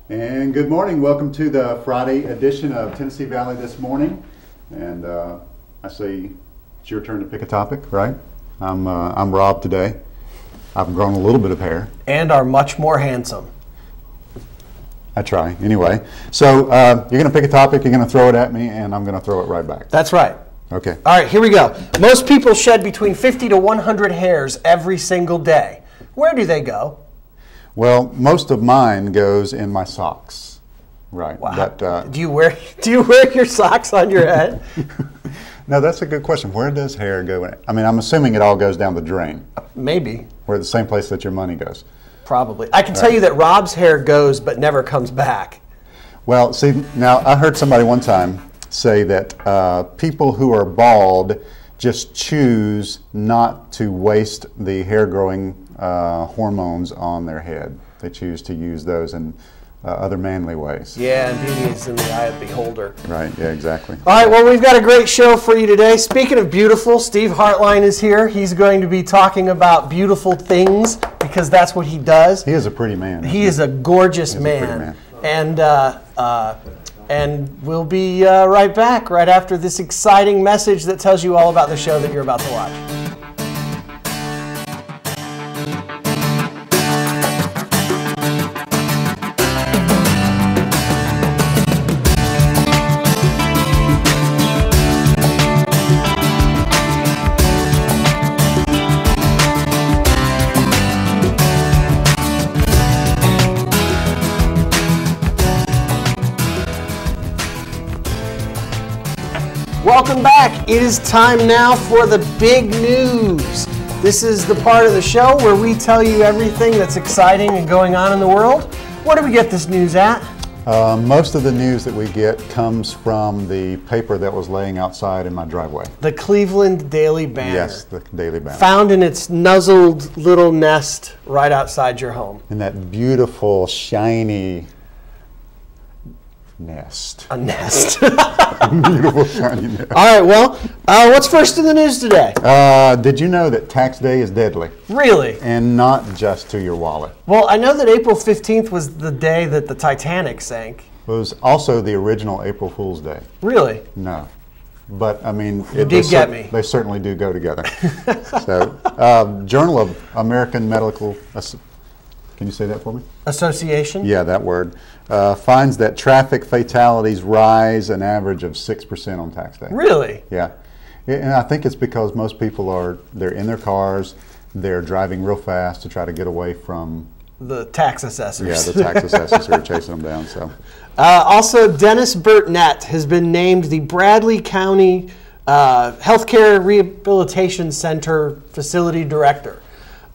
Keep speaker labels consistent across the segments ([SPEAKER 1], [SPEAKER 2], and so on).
[SPEAKER 1] And good morning. Welcome to the Friday edition of Tennessee Valley This Morning. And I say it's your turn to pick a topic, right? I'm Rob today. I've grown a little bit of hair.
[SPEAKER 2] And are much more handsome.
[SPEAKER 1] I try. Anyway, so you're going to pick a topic, you're going to throw it at me, and I'm going to throw it right back.
[SPEAKER 2] That's right.
[SPEAKER 1] Okay.
[SPEAKER 2] All right, here we go. Most people shed between 50 to 100 hairs every single day. Where do they go?
[SPEAKER 1] Well, most of mine goes in my socks. Right.
[SPEAKER 2] Wow.
[SPEAKER 1] But,
[SPEAKER 2] do you wear your socks on your head?
[SPEAKER 1] No, that's a good question. Where does hair go? I mean, I'm assuming it all goes down the drain.
[SPEAKER 2] Maybe.
[SPEAKER 1] Where the same place that your money goes.
[SPEAKER 2] Probably. I can tell you that Rob's hair goes but never comes back.
[SPEAKER 1] Well, see, now I heard somebody one time say that people who are bald just choose not to waste the hair growing hormones on their head. They choose to use those in other manly ways.
[SPEAKER 2] Yeah, and beauty is in the eye of the beholder.
[SPEAKER 1] Right, yeah, exactly.
[SPEAKER 2] All right, well, we've got a great show for you today. Speaking of beautiful, Steve Hartline is here. He's going to be talking about beautiful things because that's what he does.
[SPEAKER 1] He is a pretty man.
[SPEAKER 2] He is a gorgeous man. And we'll be right back right after this exciting message that tells you all about the show that you're about to watch. Welcome back. It is time now for the big news. This is the part of the show where we tell you everything that's exciting and going on in the world. Where do we get this news at?
[SPEAKER 1] Most of the news that we get comes from the paper that was laying outside in my driveway.
[SPEAKER 2] The Cleveland Daily Banner.
[SPEAKER 1] Yes, the Daily Banner.
[SPEAKER 2] Found in its nuzzled little nest right outside your home.
[SPEAKER 1] In that beautiful, shiny nest.
[SPEAKER 2] A nest.
[SPEAKER 1] Beautiful, shiny nest.
[SPEAKER 2] All right, well, what's first in the news today?
[SPEAKER 1] Did you know that tax day is deadly?
[SPEAKER 2] Really?
[SPEAKER 1] And not just to your wallet.
[SPEAKER 2] Well, I know that April 15th was the day that the Titanic sank.
[SPEAKER 1] It was also the original April Fool's Day.
[SPEAKER 2] Really?
[SPEAKER 1] No. But, I mean,
[SPEAKER 2] They
[SPEAKER 1] certainly do go together. So, Journal of American Medical, can you say that for me?
[SPEAKER 2] Association?
[SPEAKER 1] Yeah, that word. Finds that traffic fatalities rise an average of 6% on tax day.
[SPEAKER 2] Really?
[SPEAKER 1] Yeah. And I think it's because most people they're in their cars, they're driving real fast to try to get away from
[SPEAKER 2] the tax assessors.
[SPEAKER 1] Yeah, the tax assessors who are chasing them down. So,
[SPEAKER 2] also, Dennis Burtnett has been named the Bradley County Healthcare Rehabilitation Center Facility Director.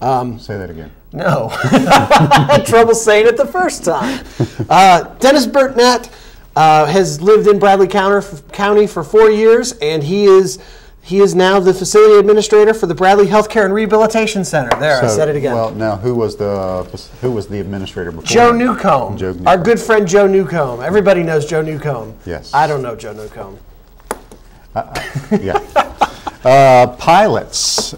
[SPEAKER 1] Say that again.
[SPEAKER 2] No. I had trouble saying it the first time. Dennis Burtnett has lived in Bradley County for 4 years, and he is now the facility administrator for the Bradley Healthcare and Rehabilitation Center. There, I said it again.
[SPEAKER 1] Well, now who was the administrator before?
[SPEAKER 2] Joe Newcomb. Our good friend Joe Newcomb. Everybody knows Joe Newcomb.
[SPEAKER 1] Yes.
[SPEAKER 2] I don't know Joe Newcomb.
[SPEAKER 1] Yeah. Pilots.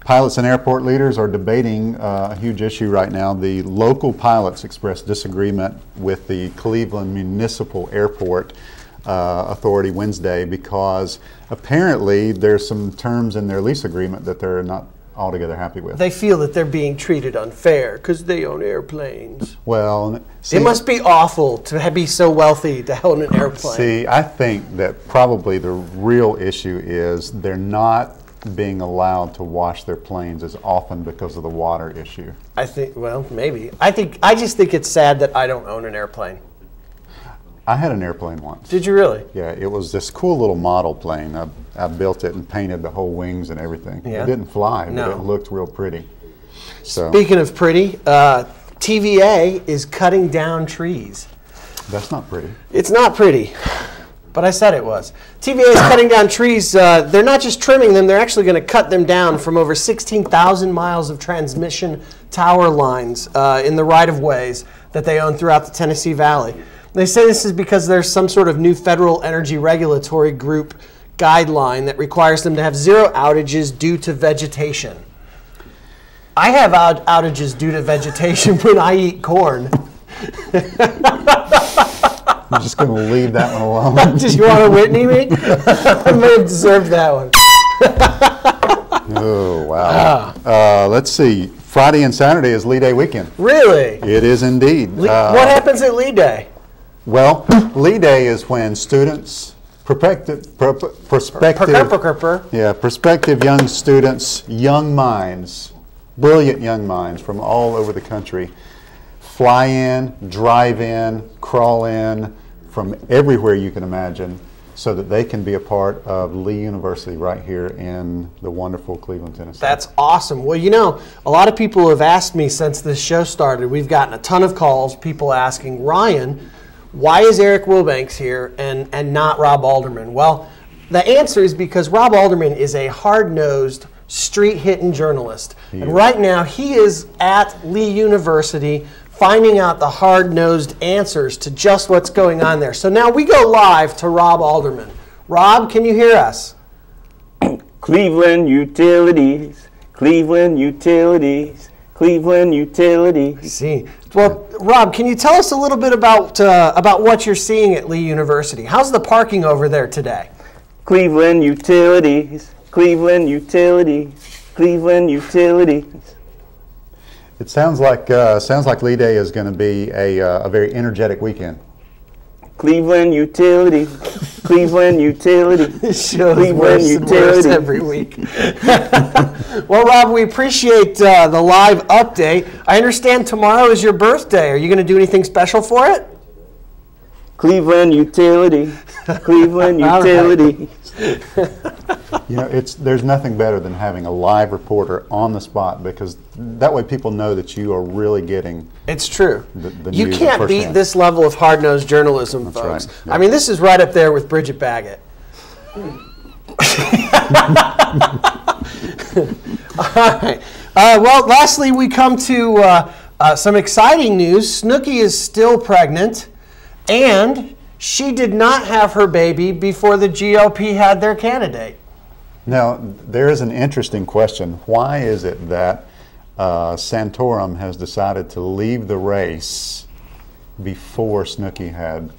[SPEAKER 1] Pilots and airport leaders are debating a huge issue right now. The local pilots expressed disagreement with the Cleveland Municipal Airport Authority Wednesday because apparently there's some terms in their lease agreement that they're not altogether happy with.
[SPEAKER 2] They feel that they're being treated unfair because they own airplanes.
[SPEAKER 1] Well, see,
[SPEAKER 2] it must be awful to be so wealthy to own an airplane.
[SPEAKER 1] See, I think that probably the real issue is they're not being allowed to wash their planes as often because of the water issue.
[SPEAKER 2] I think, well, maybe. I just think it's sad that I don't own an airplane.
[SPEAKER 1] I had an airplane once.
[SPEAKER 2] Did you really?
[SPEAKER 1] Yeah, it was this cool little model plane. I built it and painted the whole wings and everything.
[SPEAKER 2] Yeah.
[SPEAKER 1] It didn't fly,
[SPEAKER 2] No.
[SPEAKER 1] but it looked real pretty. So,
[SPEAKER 2] speaking of pretty, TVA is cutting down trees.
[SPEAKER 1] That's not pretty.
[SPEAKER 2] It's not pretty. But I said it was. TVA is cutting down trees. They're not just trimming them, they're actually going to cut them down from over 16,000 miles of transmission tower lines in the right-of-ways that they own throughout the Tennessee Valley. They say this is because there's some sort of new Federal Energy Regulatory Group guideline that requires them to have zero outages due to vegetation. I have outages due to vegetation when I eat corn.
[SPEAKER 1] I'm just going to leave that one alone.
[SPEAKER 2] Just you want to Whitney me? I may have deserved that one.
[SPEAKER 1] Oh, wow. Let's see. Friday and Saturday is Lee Day weekend.
[SPEAKER 2] Really?
[SPEAKER 1] It is indeed.
[SPEAKER 2] What happens at Lee Day?
[SPEAKER 1] Well, Lee Day is when students, prospective young students, young minds, brilliant young minds from all over the country fly in, drive in, crawl in from everywhere you can imagine so that they can be a part of Lee University right here in the wonderful Cleveland, Tennessee.
[SPEAKER 2] That's awesome. Well, you know, a lot of people have asked me since this show started, we've gotten a ton of calls, people asking, Ryan, why is Eric Wilbanks here and not Rob Alderman? Well, the answer is because Rob Alderman is a hard-nosed, street-hitting journalist. And right now, he is at Lee University finding out the hard-nosed answers to just what's going on there. So now we go live to Rob Alderman. Rob, can you hear us?
[SPEAKER 3] Cleveland Utilities, Cleveland Utilities, Cleveland Utilities.
[SPEAKER 2] I see. Well, Rob, can you tell us a little bit about what you're seeing at Lee University? How's the parking over there today?
[SPEAKER 3] Cleveland Utilities, Cleveland Utilities, Cleveland Utilities.
[SPEAKER 1] It sounds like Lee Day is going to be a very energetic weekend.
[SPEAKER 3] Cleveland Utilities, Cleveland Utilities.
[SPEAKER 2] This show is
[SPEAKER 3] Cleveland
[SPEAKER 2] worse and worse
[SPEAKER 3] Utilities.
[SPEAKER 2] every week. Well, Rob, we appreciate the live update. I understand tomorrow is your birthday. Are you going to do anything special for it?
[SPEAKER 3] Cleveland Utilities, Cleveland Utilities.
[SPEAKER 1] You know, there's nothing better than having a live reporter on the spot because that way people know that you are really getting.
[SPEAKER 2] It's true.
[SPEAKER 1] The
[SPEAKER 2] You
[SPEAKER 1] news
[SPEAKER 2] can't beat
[SPEAKER 1] firsthand.
[SPEAKER 2] this level of hard-nosed journalism,
[SPEAKER 1] That's
[SPEAKER 2] folks.
[SPEAKER 1] right. Yeah.
[SPEAKER 2] I mean, this is right up there with Bridget Baggett. All right. Well, lastly, we come to some exciting news. Snooki is still pregnant, and she did not have her baby before the GOP had their candidate.
[SPEAKER 1] Now, there is an interesting question. Why is it that Santorum has decided to leave the race before Snooki had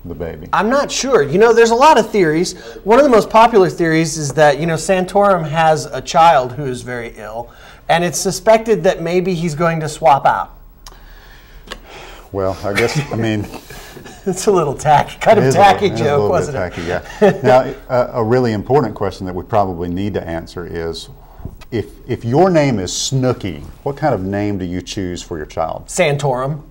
[SPEAKER 1] the baby?
[SPEAKER 2] I'm not sure. You know, there's a lot of theories. One of the most popular theories is that, you know, Santorum has a child who is very ill, and it's suspected that maybe he's going to swap out.
[SPEAKER 1] Well, I guess, I mean...
[SPEAKER 2] It's a little tacky, kind of tacky joke, wasn't it?
[SPEAKER 1] Tacky, yeah. Now, a really important question that we probably need to answer is, if your name is Snooki, what kind of name do you choose for your child?
[SPEAKER 2] Santorum.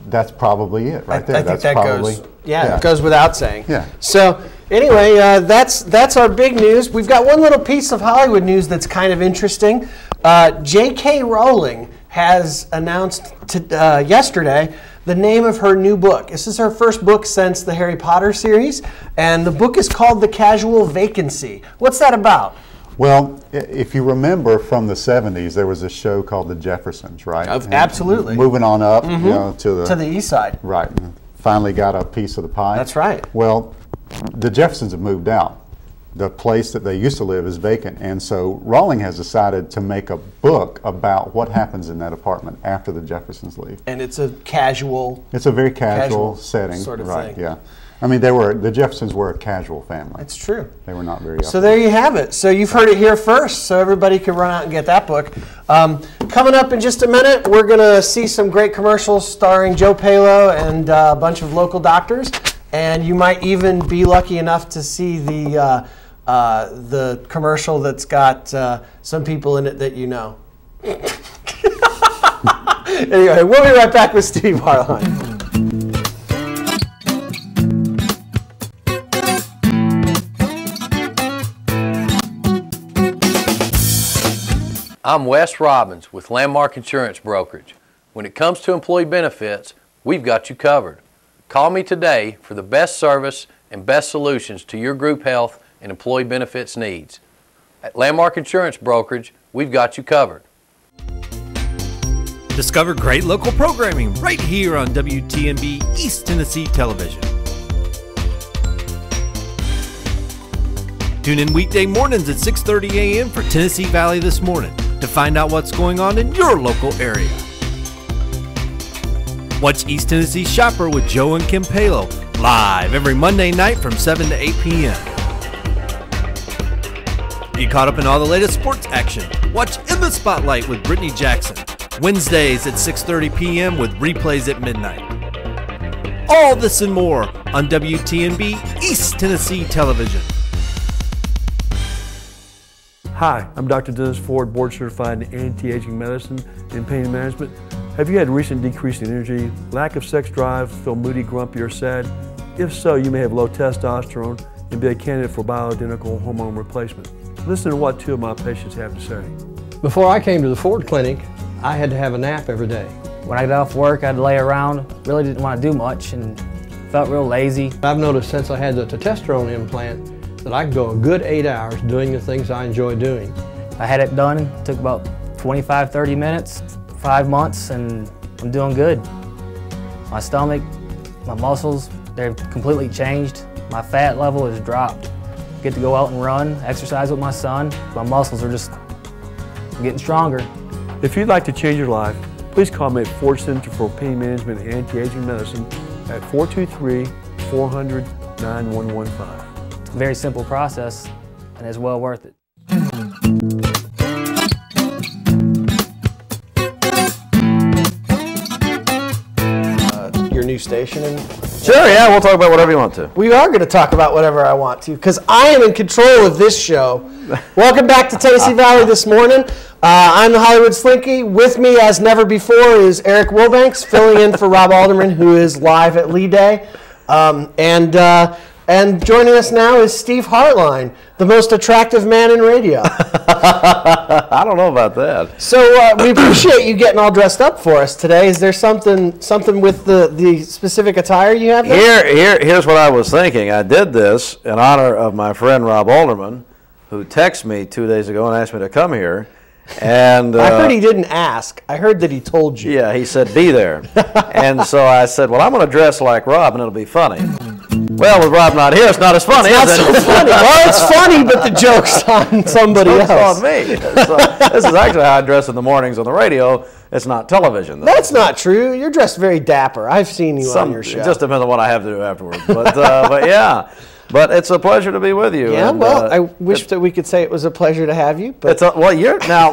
[SPEAKER 1] That's probably it, right there.
[SPEAKER 2] I think
[SPEAKER 1] That's
[SPEAKER 2] that
[SPEAKER 1] probably,
[SPEAKER 2] goes. Yeah, it goes without saying.
[SPEAKER 1] Yeah.
[SPEAKER 2] So anyway, that's our big news. We've got one little piece of Hollywood news that's kind of interesting. J.K. Rowling has announced yesterday the name of her new book. This is her first book since the Harry Potter series, and the book is called The Casual Vacancy. What's that about?
[SPEAKER 1] Well, if you remember from the 70s, there was a show called The Jeffersons, right?
[SPEAKER 2] Absolutely.
[SPEAKER 1] Moving on up, you know, to
[SPEAKER 2] the east side.
[SPEAKER 1] Right. Finally got a piece of the pie.
[SPEAKER 2] That's right.
[SPEAKER 1] Well, the Jeffersons have moved out. The place that they used to live is vacant, and so Rowling has decided to make a book about what happens in that apartment after the Jeffersons leave.
[SPEAKER 2] And it's a casual.
[SPEAKER 1] It's a very casual setting,
[SPEAKER 2] sort of
[SPEAKER 1] right?
[SPEAKER 2] thing.
[SPEAKER 1] Yeah. I mean, the Jeffersons were a casual family.
[SPEAKER 2] It's true.
[SPEAKER 1] They were not very.
[SPEAKER 2] So there you have it. So you've heard it here first. So everybody can run out and get that book. Coming up in just a minute, we're going to see some great commercials starring Joe Palo and a bunch of local doctors. And you might even be lucky enough to see the commercial that's got some people in it that you know. Anyway, we'll be right back with Steve Harline.
[SPEAKER 4] I'm Wes Robbins with Landmark Insurance Brokerage. When it comes to employee benefits, we've got you covered. Call me today for the best service and best solutions to your group health and employee benefits needs. At Landmark Insurance Brokerage, we've got you covered.
[SPEAKER 5] Discover great local programming right here on WTMB East Tennessee Television. Tune in weekday mornings at 6:30 a.m. for Tennessee Valley This Morning to find out what's going on in your local area. Watch East Tennessee Shopper with Joe and Kim Palo live every Monday night from 7 to 8 p.m. Get caught up in all the latest sports action. Watch In the Spotlight with Brittany Jackson. Wednesdays at 6:30 p.m. with replays at midnight. All this and more on WTNB East Tennessee Television.
[SPEAKER 6] Hi, I'm Dr. Dennis Ford, board certified in anti-aging medicine and pain management. Have you had recent decrease in energy, lack of sex drive, feel moody, grumpy, or sad? If so, you may have low testosterone and be a candidate for bioidentical hormone replacement. Listen to what two of my patients have to say.
[SPEAKER 7] Before I came to the Ford Clinic, I had to have a nap every day.
[SPEAKER 8] When I got off work, I'd lay around, really didn't want to do much and felt real lazy.
[SPEAKER 7] I've noticed since I had the testosterone implant that I can go a good 8 hours doing the things I enjoy doing.
[SPEAKER 8] I had it done, it took about 25, 30 minutes, 5 months, and I'm doing good. My stomach, my muscles, they've completely changed. My fat level has dropped. I get to go out and run, exercise with my son. My muscles are just getting stronger.
[SPEAKER 6] If you'd like to change your life, please call me at Ford Center for Pain Management and Anti-Aging Medicine at 423-400-9115.
[SPEAKER 8] It's a very simple process, and it's well worth it.
[SPEAKER 2] Your new station and
[SPEAKER 3] Sure, yeah, we'll talk about whatever you want to.
[SPEAKER 2] we are going to talk about whatever I want to because I am in control of this show. Welcome back to Tennessee Valley this morning. I'm the Hollywood Slinky. With me, as never before, is Eric Wilbanks, filling in for Rob Alderman, who is live at Lee Day. And joining us now is Steve Hartline, the most attractive man in radio.
[SPEAKER 3] I don't know about that.
[SPEAKER 2] So we appreciate you getting all dressed up for us today. Is there something with the specific attire you have there?
[SPEAKER 3] Here's what I was thinking. I did this in honor of my friend Rob Alderman, who texted me 2 days ago and asked me to come here. And
[SPEAKER 2] I heard he didn't ask. I heard that he told you.
[SPEAKER 3] Yeah, he said be there. And so I said, well, I'm going to dress like Rob and it'll be funny. Well, with Rob not here, it's not as funny,
[SPEAKER 2] Not
[SPEAKER 3] is it?
[SPEAKER 2] so funny. Well, it's funny, but the joke's on somebody
[SPEAKER 3] It's
[SPEAKER 2] else.
[SPEAKER 3] on me. So, this is actually how I dress in the mornings on the radio. It's not television, though.
[SPEAKER 2] That's not true. You're dressed very dapper. I've seen you on your show.
[SPEAKER 3] It just depends on what I have to do afterwards. But yeah. But it's a pleasure to be with you.
[SPEAKER 2] Yeah,
[SPEAKER 3] and,
[SPEAKER 2] well, I wish that we could say it was a pleasure to have you. But
[SPEAKER 3] you're now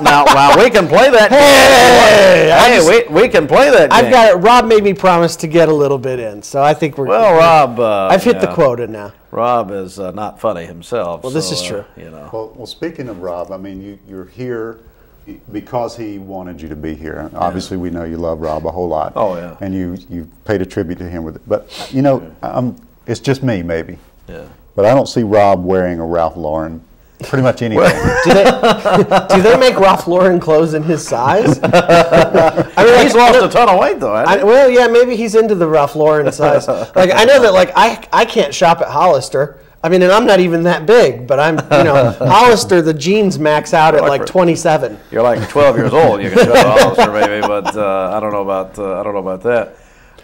[SPEAKER 3] we can play that game. We can play that game.
[SPEAKER 2] I've got it. Rob made me promise to get a little bit in, so I think we're.
[SPEAKER 3] Well, Rob,
[SPEAKER 2] I've hit the quota now.
[SPEAKER 3] Rob is not funny himself.
[SPEAKER 2] Well, this is true.
[SPEAKER 1] Well, speaking of Rob, I mean, you're here because he wanted you to be here. Obviously, we know you love Rob a whole lot.
[SPEAKER 3] Oh, yeah.
[SPEAKER 1] And you paid a tribute to him with it. But, it's just me, maybe.
[SPEAKER 3] Yeah.
[SPEAKER 1] But I don't see Rob wearing a Ralph Lauren, pretty much anything.
[SPEAKER 2] Do they make Ralph Lauren clothes in his size?
[SPEAKER 3] I mean, he's lost a ton of weight, though.
[SPEAKER 2] Well, yeah, maybe he's into the Ralph Lauren size. Like I know that, I can't shop at Hollister. I mean, and I'm not even that big, but I'm, Hollister, the jeans max out at like 27.
[SPEAKER 3] You're like 12 years old. You can go to Hollister, maybe, but I don't know about that.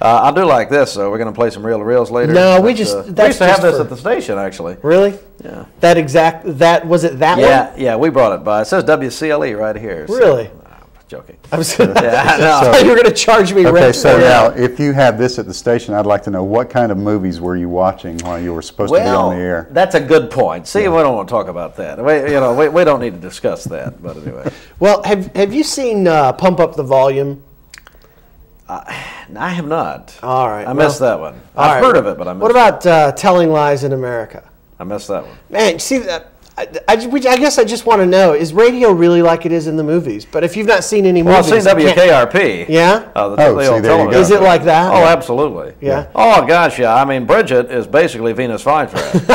[SPEAKER 3] I'll do like this. So we're going to play some reel-to-reels later.
[SPEAKER 2] No, we
[SPEAKER 3] used
[SPEAKER 2] just
[SPEAKER 3] to have this at the station, actually.
[SPEAKER 2] Really?
[SPEAKER 3] Yeah.
[SPEAKER 2] Was it that one?
[SPEAKER 3] Yeah, we brought it by. It says WCLE right here. So,
[SPEAKER 2] Really?
[SPEAKER 3] I'm joking.
[SPEAKER 2] I was I
[SPEAKER 3] no.
[SPEAKER 2] thought you were going to charge me rent.
[SPEAKER 1] Okay, so
[SPEAKER 2] for it.
[SPEAKER 1] now, if you have this at the station, I'd like to know what kind of movies were you watching while you were supposed to be on the air?
[SPEAKER 3] That's a good point. See, we don't want to talk about that. We don't need to discuss that. But anyway.
[SPEAKER 2] Well, have you seen Pump Up the Volume?
[SPEAKER 3] I have not.
[SPEAKER 2] All right.
[SPEAKER 3] I missed that one. I've heard of it, but I missed
[SPEAKER 2] What about Telling Lies in America?
[SPEAKER 3] I missed that one.
[SPEAKER 2] Man, see that. I guess I just want to know, is radio really like it is in the movies? But if you've not seen any
[SPEAKER 3] Well, I've
[SPEAKER 2] movies...
[SPEAKER 3] seen WKRP.
[SPEAKER 2] Yeah?
[SPEAKER 3] The old
[SPEAKER 1] there you
[SPEAKER 3] television.
[SPEAKER 1] go.
[SPEAKER 2] Is it like that?
[SPEAKER 3] Oh, absolutely.
[SPEAKER 2] Yeah.
[SPEAKER 3] Oh gosh, yeah. I mean, Bridget is basically Venus Flytrap,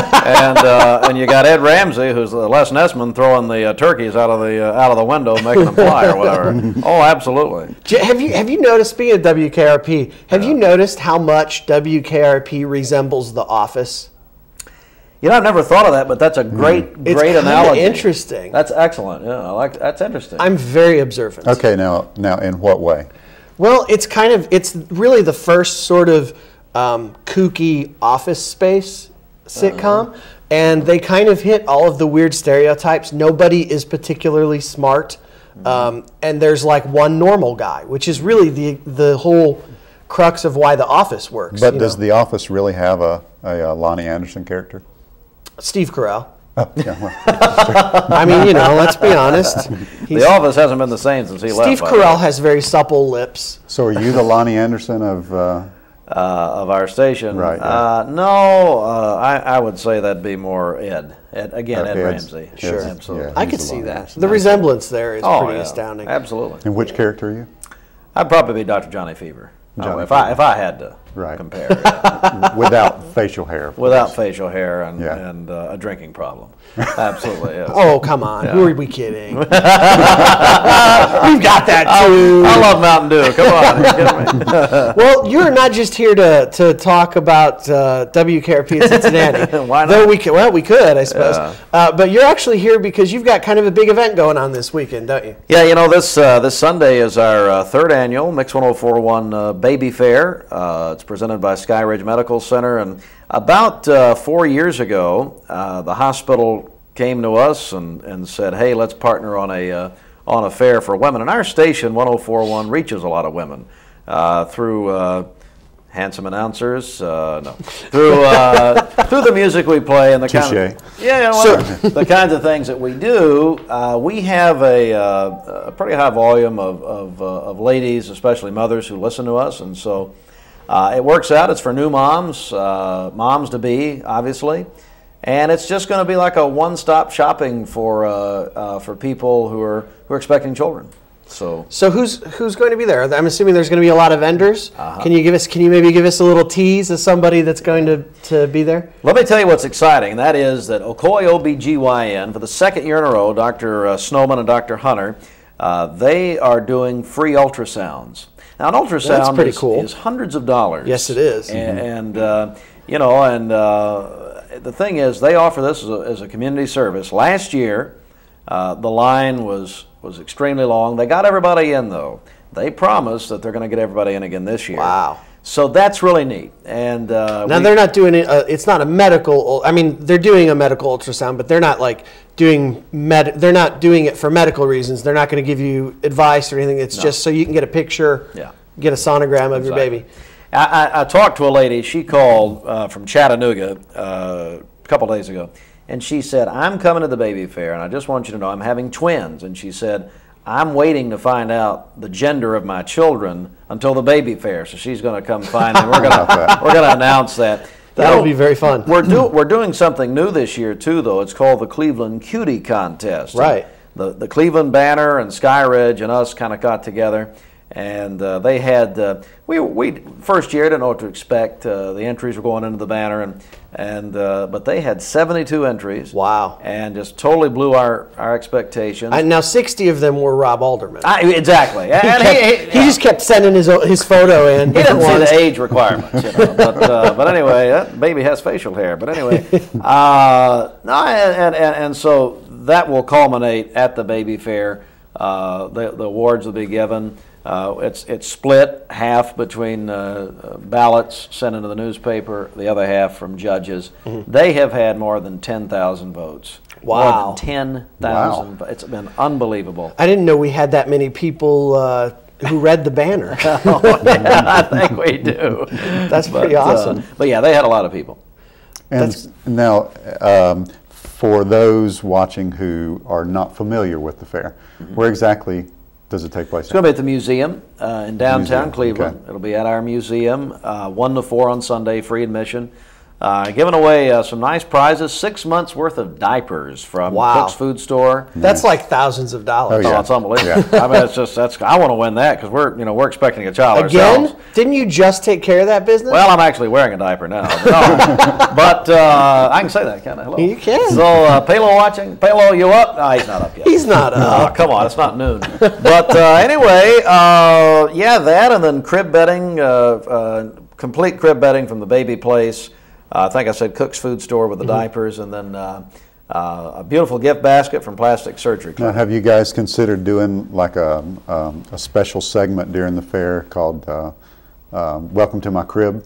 [SPEAKER 3] and you got Ed Ramsey, who's Les Nessman, throwing the turkeys out of the window, making them fly or whatever. Oh, absolutely.
[SPEAKER 2] Have you noticed, speaking of WKRP, have you noticed how much WKRP resembles The Office?
[SPEAKER 3] I've never thought of that, but that's a great analogy.
[SPEAKER 2] It's interesting.
[SPEAKER 3] That's excellent. Yeah, I like. That's interesting.
[SPEAKER 2] I'm very observant.
[SPEAKER 1] Okay, now, in what way?
[SPEAKER 2] Well, it's really the first sort of kooky Office Space sitcom, and they kind of hit all of the weird stereotypes. Nobody is particularly smart, and there's like one normal guy, which is really the whole crux of why The Office works.
[SPEAKER 1] But does The Office really have a Lonnie Anderson character?
[SPEAKER 2] Steve Carell.
[SPEAKER 1] Oh, yeah, well,
[SPEAKER 2] I mean, let's be honest.
[SPEAKER 3] The Office hasn't been the same since he left.
[SPEAKER 2] Steve Carell has very supple lips.
[SPEAKER 1] so are you the Lonnie Anderson of
[SPEAKER 3] our station?
[SPEAKER 1] Right.
[SPEAKER 3] No, I would say that'd be more Ed. Ed Ramsey.
[SPEAKER 2] Sure.
[SPEAKER 3] Absolutely.
[SPEAKER 1] Yeah.
[SPEAKER 2] I
[SPEAKER 1] He's
[SPEAKER 2] could
[SPEAKER 1] the
[SPEAKER 2] see
[SPEAKER 1] Lonnie
[SPEAKER 2] that.
[SPEAKER 1] Anderson.
[SPEAKER 2] The resemblance there is pretty
[SPEAKER 3] yeah.
[SPEAKER 2] astounding.
[SPEAKER 3] Absolutely.
[SPEAKER 1] And which character are you?
[SPEAKER 3] I'd probably be Dr. Johnny Fever.
[SPEAKER 1] Johnny
[SPEAKER 3] if I had to
[SPEAKER 1] Right.
[SPEAKER 3] compare. Yeah.
[SPEAKER 1] Without faciul hair. of
[SPEAKER 3] Without
[SPEAKER 1] course.
[SPEAKER 3] facial hair and,
[SPEAKER 1] Yeah.
[SPEAKER 3] and a drinking problem. Absolutely, yes.
[SPEAKER 2] Oh, come on.
[SPEAKER 3] Yeah.
[SPEAKER 2] Who are we kidding? We've got that too.
[SPEAKER 3] I love Mountain Dew. Come on. Are you kidding me?
[SPEAKER 2] Well, you're not just here to talk about WKRP in Cincinnati.
[SPEAKER 3] Why not?
[SPEAKER 2] Though we could, I suppose.
[SPEAKER 3] Yeah.
[SPEAKER 2] But you're actually here because you've got kind of a big event going on this weekend, don't you?
[SPEAKER 3] Yeah, this Sunday is our third annual Mix 1041 Baby Fair. It's presented by Sky Ridge Medical Center, and about 4 years ago, the hospital came to us and said, "Hey, let's partner on a fair for women." And our station 1041 reaches a lot of women through handsome announcers, through the music we play and the the kinds of things that we do. We have a pretty high volume of ladies, especially mothers, who listen to us, and so it works out. It's for new moms, moms to be, obviously, and it's just going to be like a one-stop shopping for people who are expecting children. So
[SPEAKER 2] who's going to be there? I'm assuming there's going to be a lot of vendors. Can you maybe give us a little tease of somebody that's going to be there?
[SPEAKER 3] Let me tell you what's exciting, and that is that Ocoee OBGYN, for the second year in a row, Dr. Snowman and Dr. Hunter, they are doing free ultrasounds. Now, an ultrasound is hundreds of dollars.
[SPEAKER 2] Yes, it is.
[SPEAKER 3] And the thing is, they offer this as a community service. Last year, the line was extremely long. They got everybody in, though. They promised that they're going to get everybody in again this year.
[SPEAKER 2] Wow.
[SPEAKER 3] So that's really neat. And
[SPEAKER 2] now they're not doing it. It's not a medical. I mean, they're doing a medical ultrasound, but they're not like doing They're not doing it for medical reasons. They're not going to give you advice or anything. It's just so you can get a picture.
[SPEAKER 3] Yeah.
[SPEAKER 2] Get a sonogram of your baby.
[SPEAKER 3] I talked to a lady. She called from Chattanooga a couple days ago, and she said, "I'm coming to the baby fair, and I just want you to know I'm having twins." And she said, "I'm waiting to find out the gender of my children until the baby fair." So she's going to come find me. We're going to announce that.
[SPEAKER 2] That'll be very fun.
[SPEAKER 3] We're doing something new this year too, though. It's called the Cleveland Cutie Contest.
[SPEAKER 2] Right.
[SPEAKER 3] The Cleveland Banner and Sky Ridge and us kind of got together. And they had we first year didn't know what to expect. The entries were going into the banner, but they had 72 entries.
[SPEAKER 2] Wow!
[SPEAKER 3] And just totally blew our expectations.
[SPEAKER 2] Now 60 of them were Rob Alderman.
[SPEAKER 3] Exactly.
[SPEAKER 2] He just kept sending his photo in.
[SPEAKER 3] He didn't see the age requirements, but anyway, that baby has facial hair. But anyway, and so that will culminate at the baby fair. The awards will be given. It's split half between ballots sent into the newspaper, the other half from judges. Mm-hmm. They have had more than 10,000 votes.
[SPEAKER 2] Wow.
[SPEAKER 3] More than 10,000. Wow. It's been unbelievable.
[SPEAKER 2] I didn't know we had that many people who read the banner.
[SPEAKER 3] I think we do.
[SPEAKER 2] That's pretty awesome.
[SPEAKER 3] But yeah, they had a lot of people.
[SPEAKER 1] And now, for those watching who are not familiar with the fair, where exactly does it take place?
[SPEAKER 3] It's going to be at the museum in downtown Cleveland.
[SPEAKER 1] Okay.
[SPEAKER 3] It'll be at our museum, 1 to 4 on Sunday, free admission. Giving away some nice prizes, 6 months worth of diapers from Cook's Food Store.
[SPEAKER 2] That's like thousands of dollars.
[SPEAKER 3] Oh, it's unbelievable. Yeah. I mean, I want to win that because we're expecting a child
[SPEAKER 2] Again?
[SPEAKER 3] ourselves.
[SPEAKER 2] Didn't you just take care of that business?
[SPEAKER 3] Well, I'm actually wearing a diaper now. But I can say that, can't I? Hello.
[SPEAKER 2] You can.
[SPEAKER 3] So, Palo watching. Palo, you up? No, he's not up yet.
[SPEAKER 2] He's not up.
[SPEAKER 3] Oh, come on, it's not noon. But anyway, that and then crib bedding, complete crib bedding from the baby place. I think I said Cook's Food Store with the diapers, and then a beautiful gift basket from Plastic Surgery Clinic.
[SPEAKER 1] Now, have you guys considered doing like a special segment during the fair called "Welcome to My Crib,"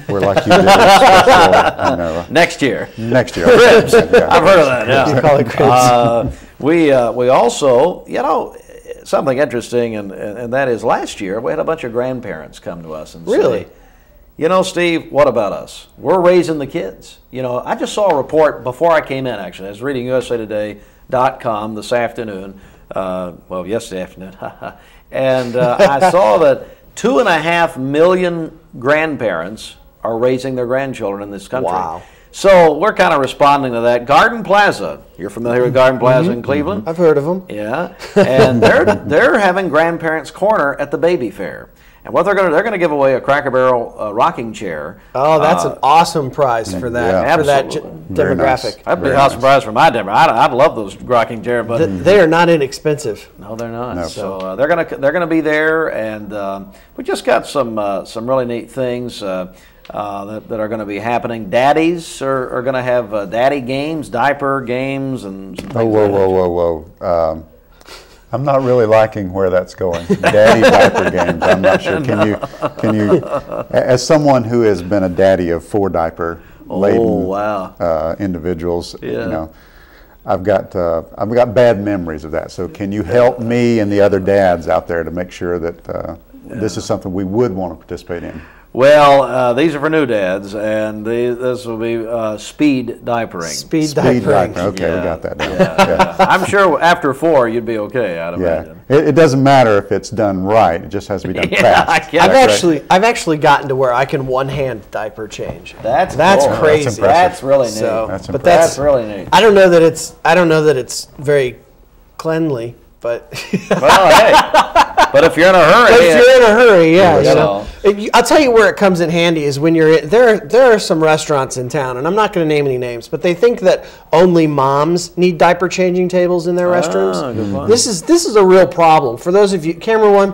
[SPEAKER 1] where like you did a special,
[SPEAKER 3] next year.
[SPEAKER 1] Next year.
[SPEAKER 3] Cribs. I've heard of that. Yeah.
[SPEAKER 2] You call it cribs.
[SPEAKER 3] We also, something interesting, and that is last year we had a bunch of grandparents come to us and
[SPEAKER 2] Really?
[SPEAKER 3] say, you know, Steve, what about us? We're raising the kids. You know, I just saw a report before I came in, actually. I was reading USAtoday.com this afternoon, well, yesterday afternoon, and I saw that 2.5 million grandparents are raising their grandchildren in this country.
[SPEAKER 2] Wow.
[SPEAKER 3] So we're kind of responding to that. Garden Plaza, you're familiar with Garden Plaza in Cleveland?
[SPEAKER 2] I've heard of them.
[SPEAKER 3] Yeah, and they're having Grandparents Corner at the baby fair. And what they're going to give away a Cracker Barrel rocking chair.
[SPEAKER 2] Oh, that's an awesome prize for that
[SPEAKER 1] Very nice.
[SPEAKER 2] demographic.
[SPEAKER 3] That'd be an awesome prize for my demographic. I'd love those rocking chairs, but
[SPEAKER 2] They are not inexpensive.
[SPEAKER 3] no, they're not.
[SPEAKER 1] No.
[SPEAKER 3] So they're gonna be there, and we just got some really neat things that are going to be happening. Daddies are going to have daddy games, diaper games, and some things.
[SPEAKER 1] Oh, whoa. I'm not really liking where that's going. Daddy diaper games. I'm not sure. Can you, as someone who has been a daddy of 4 diaper laden individuals, you know, I've got bad memories of that. So can you help me and the other dads out there to make sure that this is something we would want to participate in?
[SPEAKER 3] Well, these are for new dads, and this will be speed diapering.
[SPEAKER 2] Speed diapering.
[SPEAKER 1] Okay, we got that down.
[SPEAKER 3] Yeah. I'm sure after 4 you'd be okay, I'd imagine.
[SPEAKER 1] It doesn't matter if it's done right. It just has to be done fast.
[SPEAKER 2] I've actually gotten to where I can one-hand diaper change.
[SPEAKER 3] That's cool.
[SPEAKER 2] crazy.
[SPEAKER 3] That's really neat.
[SPEAKER 1] That's
[SPEAKER 3] really neat.
[SPEAKER 2] I don't know that it's very cleanly, but
[SPEAKER 3] Well, hey. But if you're in a hurry,
[SPEAKER 2] yeah.
[SPEAKER 3] you know.
[SPEAKER 2] I'll tell you where it comes in handy is when you're in, there are some restaurants in town, and I'm not going to name any names, but they think that only moms need diaper changing tables in their restrooms.
[SPEAKER 3] Good point.
[SPEAKER 2] This is a real problem for those of you. Camera one,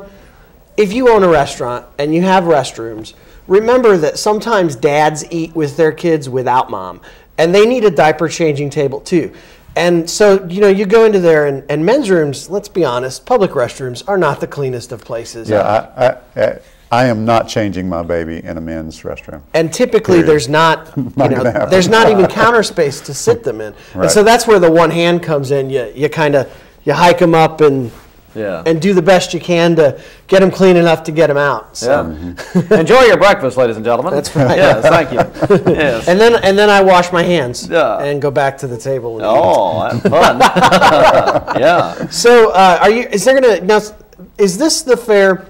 [SPEAKER 2] if you own a restaurant and you have restrooms, remember that sometimes dads eat with their kids without mom, and they need a diaper changing table too. And so, you know, you go into there, and men's rooms, let's be honest, public restrooms are not the cleanest of places.
[SPEAKER 1] Yeah, I am not changing my baby in a men's restroom.
[SPEAKER 2] And typically there's not, there's not even counter space to sit them in. Right. And so that's where the one hand comes in. You hike them up and do the best you can to get them clean enough to get them out. So.
[SPEAKER 3] Enjoy your breakfast, ladies and gentlemen.
[SPEAKER 2] That's right.
[SPEAKER 3] Yes, thank you. Yes.
[SPEAKER 2] And then I wash my hands and go back to the table. And
[SPEAKER 3] that's fun. Yeah.
[SPEAKER 2] So is this the fair?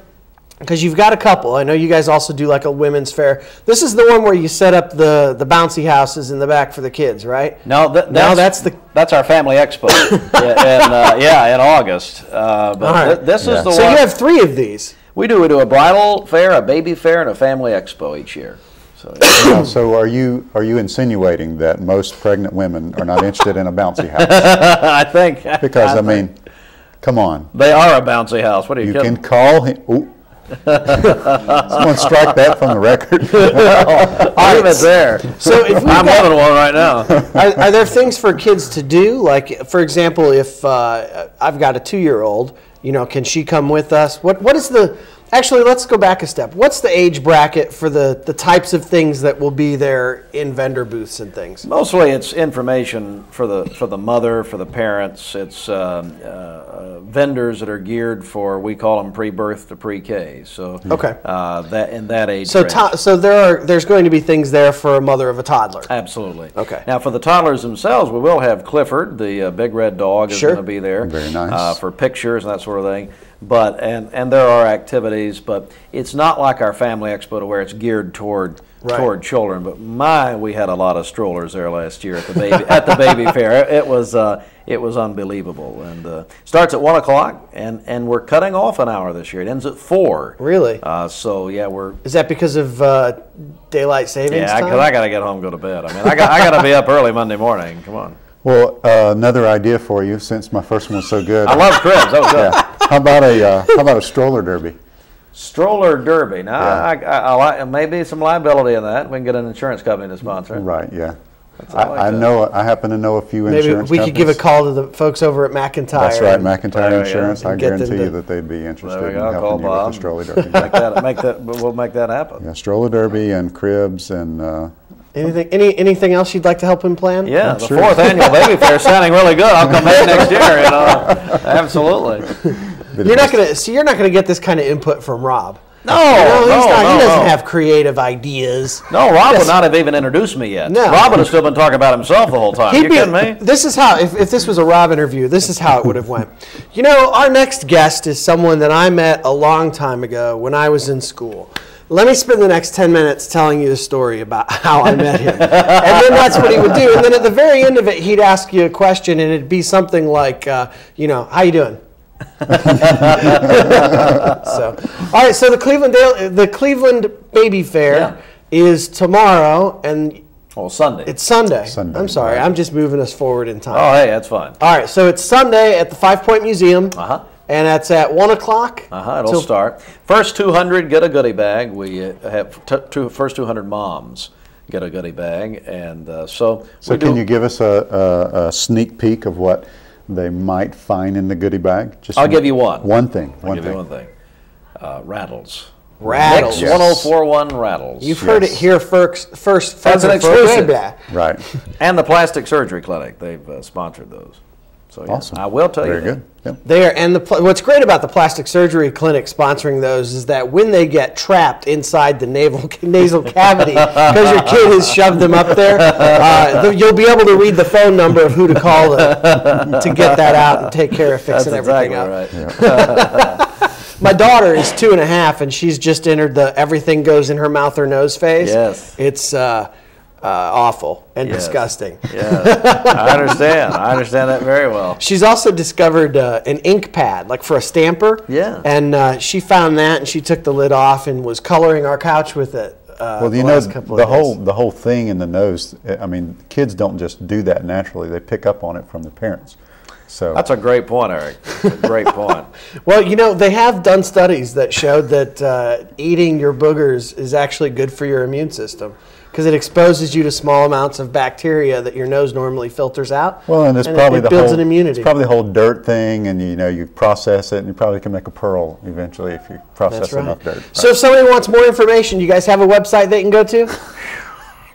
[SPEAKER 2] Because you've got a couple. I know you guys also do like a women's fair. This is the one where you set up the bouncy houses in the back for the kids, right?
[SPEAKER 3] No, that's our family expo. in August. But this is the one.
[SPEAKER 2] So you have 3 of these.
[SPEAKER 3] We do a bridal fair, a baby fair, and a family expo each year.
[SPEAKER 1] So are you insinuating that most pregnant women are not interested in a bouncy house?
[SPEAKER 3] I think.
[SPEAKER 1] Because I mean, come on.
[SPEAKER 3] They are a bouncy house. What are you kidding?
[SPEAKER 1] You can call him. Ooh. Someone strike that from the record.
[SPEAKER 3] Leave it there.
[SPEAKER 2] So if
[SPEAKER 3] I'm having one right now.
[SPEAKER 2] Are there things for kids to do? Like, for example, if I've got a 2-year-old, can she come with us? What is the? Actually, let's go back a step. What's the age bracket for the types of things that will be there in vendor booths and things?
[SPEAKER 3] Mostly it's information for the mother, for the parents. It's vendors that are geared for, we call them pre-birth to pre-K. So that in that age range.
[SPEAKER 2] So there's going to be things there for a mother of a toddler.
[SPEAKER 3] Absolutely.
[SPEAKER 2] Okay.
[SPEAKER 3] Now for the toddlers themselves, we will have Clifford, the big red dog, is going to be there.
[SPEAKER 1] Very nice.
[SPEAKER 3] For pictures and that sort of thing. But and there are activities, but it's not like our family expo to where it's geared toward children. But we had a lot of strollers there last year at the baby fair. It was unbelievable, and starts at 1 o'clock, and we're cutting off an hour this year. It ends at 4.
[SPEAKER 2] Really?
[SPEAKER 3] So yeah, we're.
[SPEAKER 2] Is that because of daylight savings time?
[SPEAKER 3] Yeah, because I got to get home and go to bed. I mean, I got to be up early Monday morning. Come on.
[SPEAKER 1] Well, another idea for you, since my first one was so good.
[SPEAKER 3] I love cribs. That was good.
[SPEAKER 1] Yeah. How about a stroller derby?
[SPEAKER 3] Stroller derby. Now, I like maybe some liability in that. We can get an insurance company to sponsor it.
[SPEAKER 1] Right. Yeah. I happen to know a few insurance companies.
[SPEAKER 2] Maybe we could give a call to the folks over at McIntyre.
[SPEAKER 1] That's right, McIntyre Insurance. I guarantee you that they'd be interested in helping you with the stroller derby.
[SPEAKER 3] We'll make that happen.
[SPEAKER 1] Yeah, stroller derby and cribs and.
[SPEAKER 2] Anything else you'd like to help him plan?
[SPEAKER 3] Yeah, the 4th annual baby fair is sounding really good. I'll come back next year. Absolutely.
[SPEAKER 2] You're not gonna get this kind of input from Rob.
[SPEAKER 3] No,
[SPEAKER 2] he
[SPEAKER 3] no,
[SPEAKER 2] doesn't have creative ideas.
[SPEAKER 3] No, Rob would not have even introduced me yet.
[SPEAKER 2] No.
[SPEAKER 3] Rob would have still been talking about himself the whole time. You kidding me?
[SPEAKER 2] This is how, if this was a Rob interview, this is how it would have went. You know, our next guest is someone that I met a long time ago when I was in school. Let me spend the next 10 minutes telling you the story about how I met him. And then that's what he would do. And then at the very end of it, he'd ask you a question, and it'd be something like, you know, how you doing? All right, so the Cleveland Baby Fair is tomorrow, and
[SPEAKER 3] Sunday.
[SPEAKER 2] It's Sunday. I'm sorry,
[SPEAKER 1] right.
[SPEAKER 2] I'm just moving us forward in time.
[SPEAKER 3] Oh, hey, that's fine.
[SPEAKER 2] All right, so it's Sunday at the 5 Point Museum, and that's at 1 o'clock.
[SPEAKER 3] It'll start. First 200 get a goodie bag. We have first 200 moms get a goodie bag, and so
[SPEAKER 1] can you give us a sneak peek of what they might find in the goodie bag?
[SPEAKER 3] I'll give you one.
[SPEAKER 1] One thing.
[SPEAKER 3] I'll give you one thing. Rattles.
[SPEAKER 2] Rattles.
[SPEAKER 3] Mix 1041 rattles.
[SPEAKER 2] You've heard it here first.
[SPEAKER 3] That's an exclusive.
[SPEAKER 1] Right.
[SPEAKER 3] And the Plastic Surgery Clinic, they've sponsored those. So
[SPEAKER 1] awesome.
[SPEAKER 3] I will tell you.
[SPEAKER 1] Very good. Yep.
[SPEAKER 2] What's great about the Plastic Surgery Clinic sponsoring those is that when they get trapped inside the nasal cavity because your kid has shoved them up there, you'll be able to read the phone number of who to call to get that out and take care of fixing everything up.
[SPEAKER 3] Right.
[SPEAKER 1] Yeah.
[SPEAKER 2] My daughter is 2.5, and she's just entered the everything goes in her mouth or nose phase.
[SPEAKER 3] Yes.
[SPEAKER 2] It's awful and disgusting.
[SPEAKER 3] Yeah, I understand. I understand that very well.
[SPEAKER 2] She's also discovered an ink pad, like for a stamper.
[SPEAKER 3] Yeah.
[SPEAKER 2] And she found that, and she took the lid off and was coloring our couch with it.
[SPEAKER 1] Well, you know, the whole thing in the nose. I mean, kids don't just do that naturally; they pick up on it from their parents. So
[SPEAKER 3] that's a great point, Eric. That's a great point.
[SPEAKER 2] Well, you know, they have done studies that showed that eating your boogers is actually good for your immune system, because it exposes you to small amounts of bacteria that your nose normally filters out.
[SPEAKER 1] Well, and it's probably
[SPEAKER 2] it builds an immunity.
[SPEAKER 1] It's probably the whole dirt thing, and you process it, and you probably can make a pearl eventually if you process enough dirt. Right?
[SPEAKER 2] So if somebody wants more information, you guys have a website they can go to?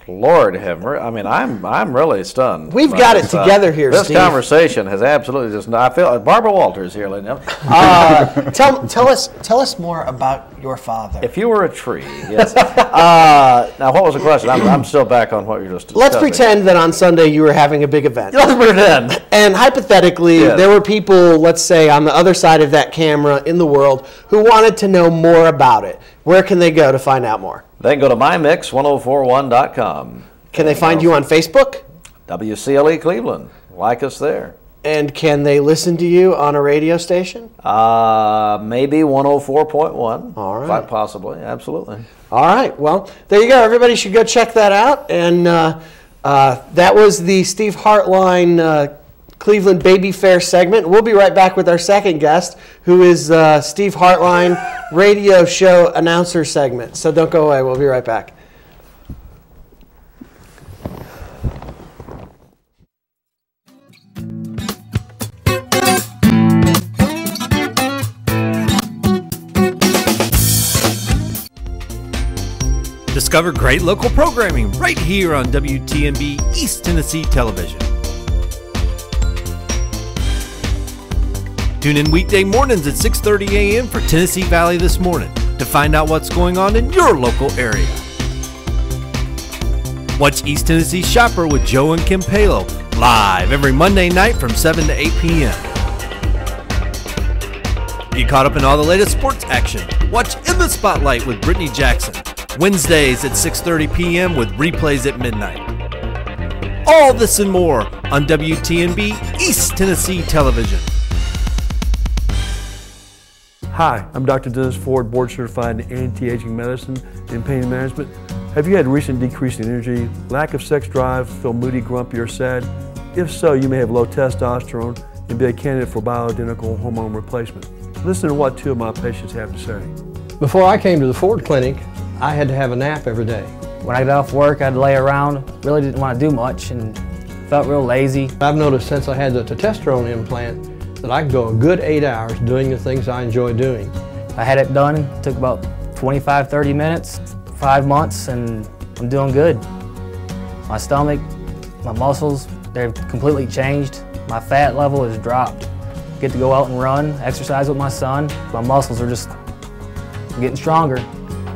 [SPEAKER 3] Lord have mercy. I mean, I'm really stunned.
[SPEAKER 2] We've got it together here,
[SPEAKER 3] This
[SPEAKER 2] Steve.
[SPEAKER 3] conversation has absolutely just. I feel Barbara Walters here, ladies and gentlemen.
[SPEAKER 2] Tell us more about your father.
[SPEAKER 3] If you were a tree, yes. Now, what was the question? I'm still back on what you're just discussing.
[SPEAKER 2] Let's pretend that on Sunday you were having a big event.
[SPEAKER 3] Let's pretend.
[SPEAKER 2] And hypothetically, there were people, let's say, on the other side of that camera in the world who wanted to know more about it. Where can they go to find out more?
[SPEAKER 3] They can go to mymix1041.com.
[SPEAKER 2] Can they find you on Facebook?
[SPEAKER 3] WCLE Cleveland. Like us there.
[SPEAKER 2] And can they listen to you on a radio station?
[SPEAKER 3] Maybe 104.1.
[SPEAKER 2] All right.
[SPEAKER 3] Possibly, absolutely.
[SPEAKER 2] All right. Well, there you go. Everybody should go check that out. And that was the Steve Hartline Cleveland Baby Fair segment. We'll be right back with our second guest, who is Steve Hartline radio show announcer segment. So don't go away. We'll be right back.
[SPEAKER 5] Discover great local programming right here on WTMB East Tennessee Television. Tune in weekday mornings at 6:30 a.m. for Tennessee Valley This Morning to find out what's going on in your local area. Watch East Tennessee Shopper with Joe and Kim Palo live every Monday night from 7 to 8 p.m. Get caught up in all the latest sports action. Watch In the Spotlight with Brittany Jackson Wednesdays at 6:30 p.m. with replays at midnight. All this and more on WTMB East Tennessee Television.
[SPEAKER 6] Hi, I'm Dr. Dennis Ford, board certified in anti-aging medicine and pain management. Have you had recent decrease in energy, lack of sex drive, feel moody, grumpy, or sad? If so, you may have low testosterone and be a candidate for bioidentical hormone replacement. Listen to what two of my patients have to say.
[SPEAKER 7] Before I came to the Ford Clinic, I had to have a nap every day.
[SPEAKER 8] When I got off work, I'd lay around, really didn't want to do much, and felt real lazy.
[SPEAKER 7] I've noticed since I had the testosterone implant that I can go a good 8 hours doing the things I enjoy doing.
[SPEAKER 8] I had it done, it took about 25, 30 minutes, 5 months, and I'm doing good. My stomach, my muscles, they've completely changed. My fat level has dropped. get to go out and run, exercise with my son. My muscles are just getting stronger.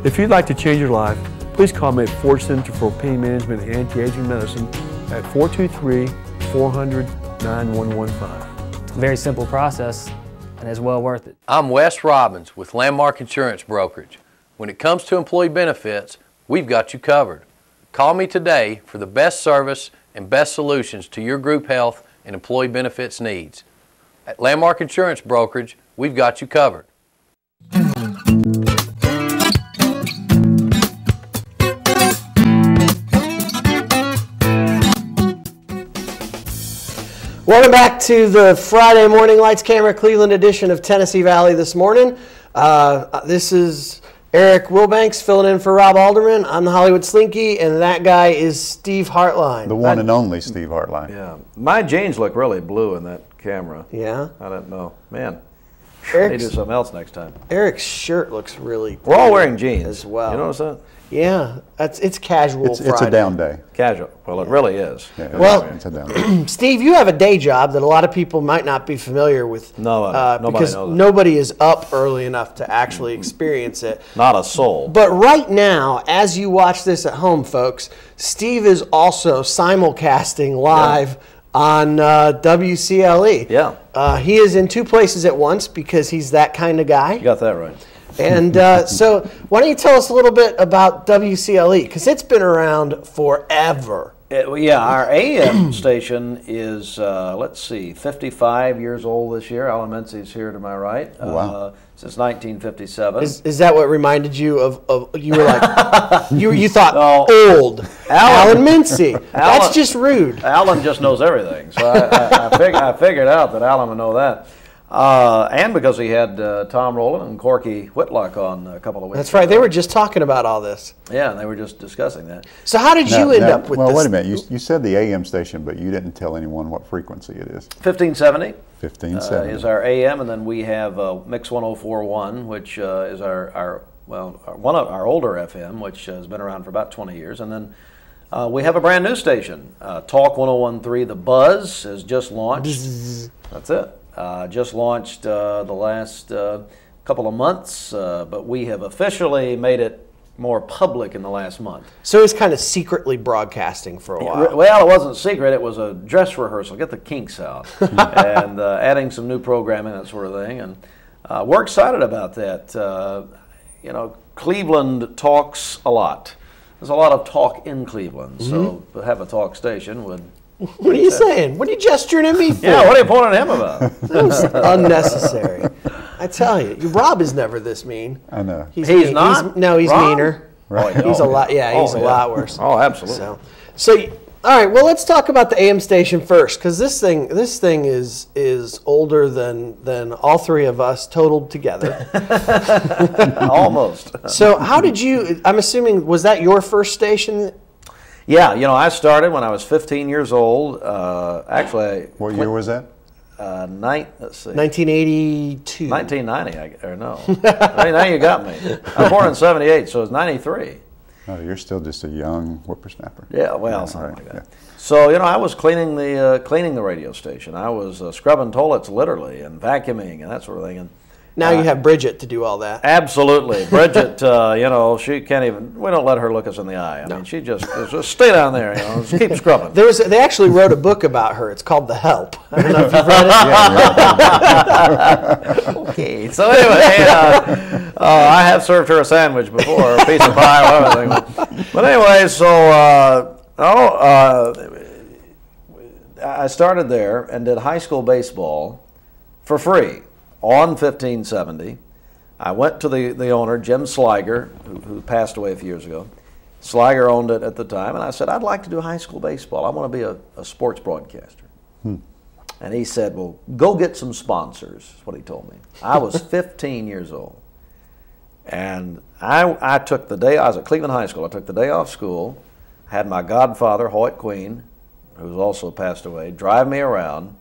[SPEAKER 6] If you'd like to change your life, please call me at Ford Center for Pain Management and Anti-Aging Medicine at 423-400-9115.
[SPEAKER 8] It's a very simple process, and it's well worth it.
[SPEAKER 4] I'm Wes Robbins with Landmark Insurance Brokerage. When it comes to employee benefits, we've got you covered. Call me today for the best service and best solutions to your group health and employee benefits needs. At Landmark Insurance Brokerage, we've got you covered.
[SPEAKER 2] Welcome back to the Friday Morning Lights Camera Cleveland edition of Tennessee Valley this morning. This is Eric Wilbanks filling in for Rob Alderman. I'm the Hollywood Slinky, and that guy is Steve Hartline.
[SPEAKER 1] The one and only Steve Hartline.
[SPEAKER 3] Yeah, my jeans look really blue in that camera.
[SPEAKER 2] Yeah?
[SPEAKER 3] I don't know. Man,
[SPEAKER 2] Eric's,
[SPEAKER 3] they do something else next time.
[SPEAKER 2] Eric's shirt looks really
[SPEAKER 3] We're all wearing jeans
[SPEAKER 2] as well.
[SPEAKER 3] You notice that?
[SPEAKER 2] Yeah, it's casual Friday.
[SPEAKER 1] It's a down day.
[SPEAKER 3] Casual. Well, it really is.
[SPEAKER 1] Yeah,
[SPEAKER 2] Well,
[SPEAKER 1] it's a down day.
[SPEAKER 2] Steve, you have a day job that a lot of people might not be familiar with.
[SPEAKER 3] Nobody
[SPEAKER 2] because
[SPEAKER 3] knows it.
[SPEAKER 2] nobody is up early enough to actually experience it.
[SPEAKER 3] Not a soul.
[SPEAKER 2] But right now, as you watch this at home, folks, Steve is also simulcasting live on WCLE.
[SPEAKER 3] Yeah.
[SPEAKER 2] He is in two places at once because he's that kind of guy.
[SPEAKER 3] You got that right.
[SPEAKER 2] And so why don't you tell us a little bit about WCLE, because it's been around forever.
[SPEAKER 3] Yeah, our AM station is, let's see, 55 years old this year. Alan Mincy's here to my right.
[SPEAKER 1] Wow.
[SPEAKER 3] Since 1957.
[SPEAKER 2] Is that what reminded you of you were like, you thought
[SPEAKER 3] No.
[SPEAKER 2] old, Alan Mincy. That's just rude.
[SPEAKER 3] Alan just knows everything. So I figured out that Alan would know that. And because he had Tom Rowland and Corky Whitlock on a couple of weeks
[SPEAKER 2] That's right.
[SPEAKER 3] ago.
[SPEAKER 2] They were just talking about all this.
[SPEAKER 3] Yeah, and they were just discussing that.
[SPEAKER 2] So how did you end up with
[SPEAKER 1] well,
[SPEAKER 2] this?
[SPEAKER 1] wait a minute. You said the AM station, but you didn't tell anyone what frequency it is.
[SPEAKER 3] 1570.
[SPEAKER 1] 1570.
[SPEAKER 3] Is our AM, and then we have Mix 104.1, which is one of our older FM, which has been around for about 20 years, and then we have a brand new station, Talk 101.3. The Buzz has just launched. That's it. Just launched the last couple of months, but we have officially made it more public in the last month.
[SPEAKER 2] So it's kind of secretly broadcasting for a while.
[SPEAKER 3] Well, it wasn't secret. It was a dress rehearsal. Get the kinks out. And adding some new programming, that sort of thing. And we're excited about that. Cleveland talks a lot. There's a lot of talk in Cleveland. So to have a talk station would...
[SPEAKER 2] What are you saying? What are you gesturing at me for?
[SPEAKER 3] Yeah, what are you pointing at him about?
[SPEAKER 2] That was unnecessary. I tell you, Rob is never this mean.
[SPEAKER 1] I know.
[SPEAKER 2] He's
[SPEAKER 3] He's
[SPEAKER 2] mean.
[SPEAKER 3] not?
[SPEAKER 2] He's
[SPEAKER 3] Rob?
[SPEAKER 2] meaner.
[SPEAKER 1] Right.
[SPEAKER 2] He's a lot. Yeah, he's a lot worse.
[SPEAKER 3] Oh, absolutely.
[SPEAKER 2] So, all right. Well, let's talk about the AM station first, because this thing is older than all three of us totaled together.
[SPEAKER 3] Almost.
[SPEAKER 2] So, how did you? I'm assuming, was that your first station?
[SPEAKER 3] Yeah, I started when I was 15 years old. Actually,
[SPEAKER 1] What year was that?
[SPEAKER 3] let's see.
[SPEAKER 2] 1982.
[SPEAKER 3] 1990, no. Now you got me. I was born in 78, so it was 93.
[SPEAKER 1] Oh, you're still just a young whippersnapper.
[SPEAKER 3] Yeah, well,
[SPEAKER 1] Yeah,
[SPEAKER 3] something
[SPEAKER 1] right,
[SPEAKER 3] like that.
[SPEAKER 1] yeah.
[SPEAKER 3] So, I was cleaning the radio station. I was scrubbing toilets literally and vacuuming and that sort of thing. And
[SPEAKER 2] Now you have Bridget to do all that.
[SPEAKER 3] absolutely. Bridget, she can't even, we don't let her look us in the eye. I mean, she just stay down there, just keep scrubbing.
[SPEAKER 2] They actually wrote a book about her. It's called The Help. I don't know if you've read it.
[SPEAKER 3] Okay, so anyway, I have served her a sandwich before, a piece of pie or everything. But anyway, so I started there and did high school baseball for free on 1570. I went to the owner, Jim Sliger, who passed away a few years ago. Sliger owned it at the time, and I said, I'd like to do high school baseball. I want to be a sports broadcaster. And he said, well, go get some sponsors, is what he told me. I was 15 years old. And I took the day, I was at Cleveland High School, I took the day off school, had my godfather, Hoyt Queen, who's also passed away, drive me around.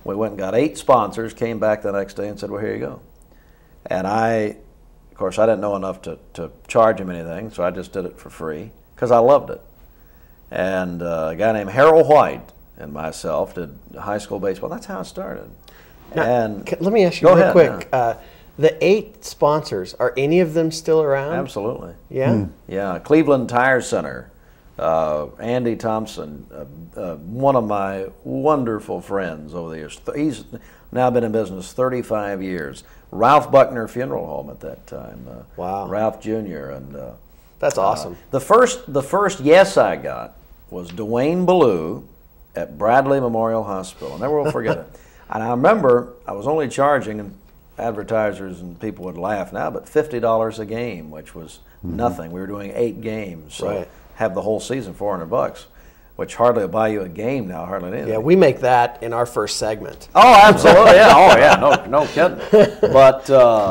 [SPEAKER 3] We went and got 8 sponsors, came back the next day and said, well, here you go. And of course, I didn't know enough to charge him anything, so I just did it for free because I loved it. And a guy named Harold White and myself did high school baseball. That's how it started. And
[SPEAKER 2] Let me ask you
[SPEAKER 3] Go
[SPEAKER 2] real
[SPEAKER 3] ahead,
[SPEAKER 2] quick.
[SPEAKER 3] yeah.
[SPEAKER 2] The 8 sponsors, are any of them still around?
[SPEAKER 3] Absolutely.
[SPEAKER 2] Yeah?
[SPEAKER 3] Yeah, Cleveland Tire Center, Andy Thompson, one of my wonderful friends over the years. He's now been in business 35 years. Ralph Buckner Funeral Home at that time.
[SPEAKER 2] Wow.
[SPEAKER 3] Ralph Jr. And
[SPEAKER 2] That's awesome.
[SPEAKER 3] the first yes I got was Dwayne Ballou at Bradley Memorial Hospital. I never will forget it. And I remember I was only charging, and advertisers and people would laugh now, but $50 a game, which was nothing. We were doing 8 games, so
[SPEAKER 2] Right.
[SPEAKER 3] have the whole season, $400, which hardly will buy you a game now, hardly anything.
[SPEAKER 2] Yeah, we make that in our first segment.
[SPEAKER 3] Oh, absolutely, yeah, oh yeah, no kidding. But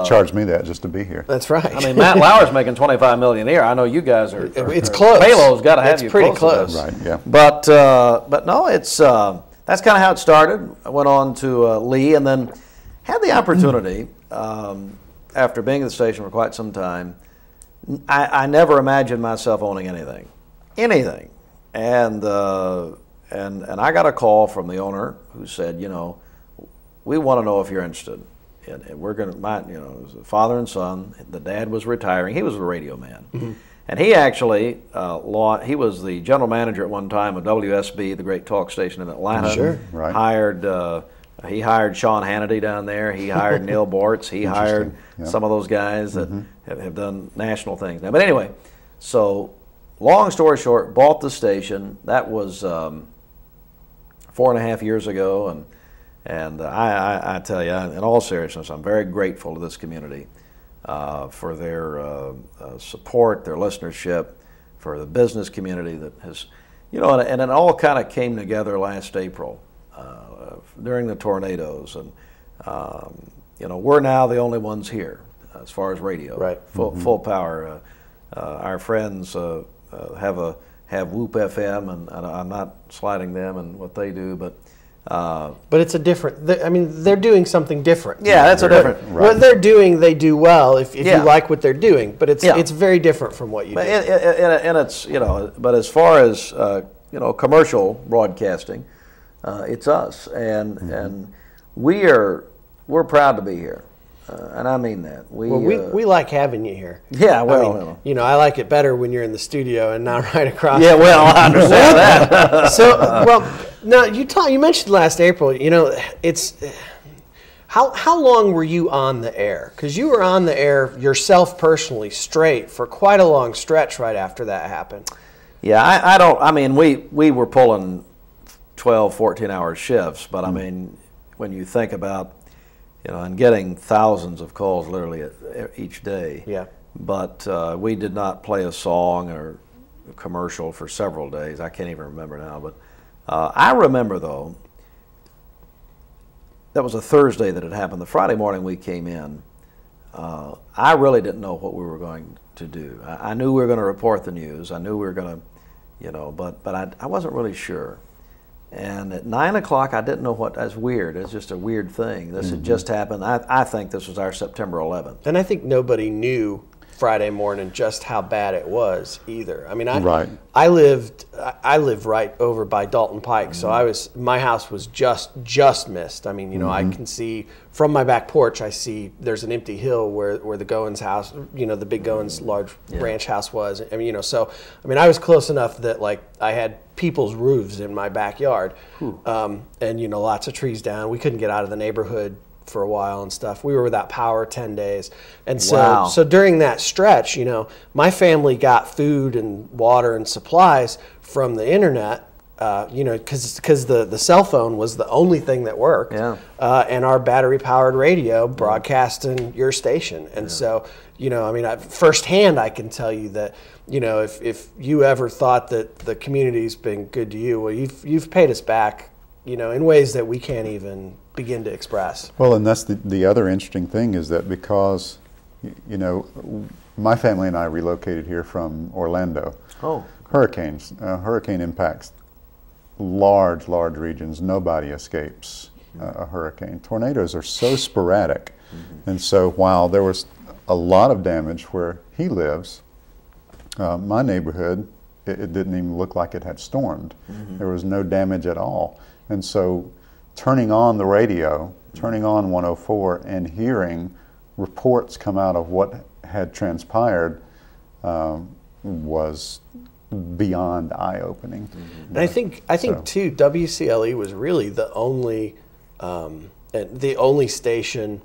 [SPEAKER 1] Charge me that just to be here.
[SPEAKER 2] That's right.
[SPEAKER 3] I mean, Matt Lauer's making $25 million a year. I know you guys are.
[SPEAKER 2] It's close.
[SPEAKER 3] Halo's got to have
[SPEAKER 2] It's
[SPEAKER 3] you
[SPEAKER 2] pretty
[SPEAKER 3] close. to
[SPEAKER 2] close.
[SPEAKER 3] that.
[SPEAKER 1] Right, yeah.
[SPEAKER 3] But no, it's that's kind of how it started. I went on to Lee, and then had the opportunity after being at the station for quite some time. I never imagined myself owning anything, and I got a call from the owner who said, you know, we want to know if you're interested. And we're going to, it was a father and son. The dad was retiring. He was a radio man. And he actually, he was the general manager at one time of WSB, the great talk station in Atlanta.
[SPEAKER 2] Sure.
[SPEAKER 1] Right.
[SPEAKER 3] He hired Sean Hannity down there. He hired Neil Bortz. He hired
[SPEAKER 1] Yeah.
[SPEAKER 3] some of those guys that have done national things now. But anyway, so long story short, bought the station. That was 4.5 years ago, and I tell you, in all seriousness, I'm very grateful to this community for their support, their listenership, for the business community that has, you know, and it all kind of came together last April during the tornadoes, and you know, we're now the only ones here as far as radio,
[SPEAKER 2] Right.
[SPEAKER 3] Full power. Our friends have Whoop FM, and I'm not slighting them and what they do, but
[SPEAKER 2] it's a different, they're doing something different.
[SPEAKER 3] yeah, that's a different.
[SPEAKER 2] What they're doing, they do well if
[SPEAKER 3] Yeah.
[SPEAKER 2] you like what they're doing, but it's
[SPEAKER 3] Yeah.
[SPEAKER 2] it's very different from what you do.
[SPEAKER 3] And it's, you know, but as far as you know, commercial broadcasting, it's us, and we're proud to be here, and I mean that.
[SPEAKER 2] We like having you here.
[SPEAKER 3] Yeah, well,
[SPEAKER 2] I mean, you know, I like it better when you're in the studio and not right across.
[SPEAKER 3] yeah, well, I understand that.
[SPEAKER 2] So, now you mentioned last April. You know, it's how long were you on the air? Because you were on the air yourself personally, straight for quite a long stretch right after that happened.
[SPEAKER 3] Yeah, I mean, we were pulling 12, 14-hour shifts, but I mean, when you think about, you know, and getting thousands of calls literally each day.
[SPEAKER 2] Yeah.
[SPEAKER 3] But we did not play a song or a commercial for several days. I can't even remember now, but I remember, though, that was a Thursday that it happened. The Friday morning we came in, I really didn't know what we were going to do. I knew we were going to report the news. I knew we were going to, you know, but I wasn't really sure. And at 9 o'clock, I didn't know what. That's weird. It's just a weird thing. This had just happened. I think this was our September 11th.
[SPEAKER 2] And I think nobody knew Friday morning just how bad it was either. I mean, I lived right over by Dalton Pike, so my house was just missed. I mean, you know, I can see from my back porch. I see there's an empty hill where the Goins house, you know, the big Goins large ranch house was. I mean, you know, so I mean, I was close enough that like I had people's roofs in my backyard, and you know, lots of trees down. We couldn't get out of the neighborhood for a while and stuff. We were without power 10 days. And so during that stretch, you know, my family got food and water and supplies from the internet, you know, because the cell phone was the only thing that worked.
[SPEAKER 3] Yeah.
[SPEAKER 2] And our battery-powered radio broadcasting your station. And so, you know, I mean, firsthand, I can tell you that, you know, if you ever thought that the community's been good to you, well, you've paid us back, you know, in ways that we can't even begin to express.
[SPEAKER 1] Well, and that's the other interesting thing is that because, you know, my family and I relocated here from Orlando.
[SPEAKER 3] Oh.
[SPEAKER 1] Hurricane impacts large regions. Nobody escapes a hurricane. Tornadoes are so sporadic. And so while there was a lot of damage where he lives, my neighborhood, it didn't even look like it had stormed. There was no damage at all. And so turning on the radio, turning on 104, and hearing reports come out of what had transpired was beyond eye-opening.
[SPEAKER 2] And I think too, WCLE was really the only station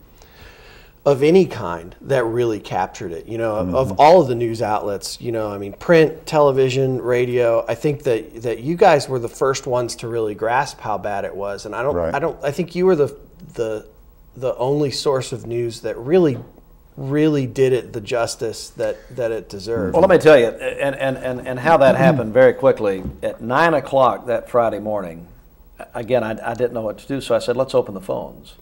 [SPEAKER 2] of any kind that really captured it. You know, of all of the news outlets, you know, I mean, print, television, radio. I think that you guys were the first ones to really grasp how bad it was. And I think you were the only source of news that really did it the justice that it deserved.
[SPEAKER 3] Well, let me tell you, and how that happened very quickly. At 9 o'clock that Friday morning, again, I didn't know what to do, so I said, let's open the phones.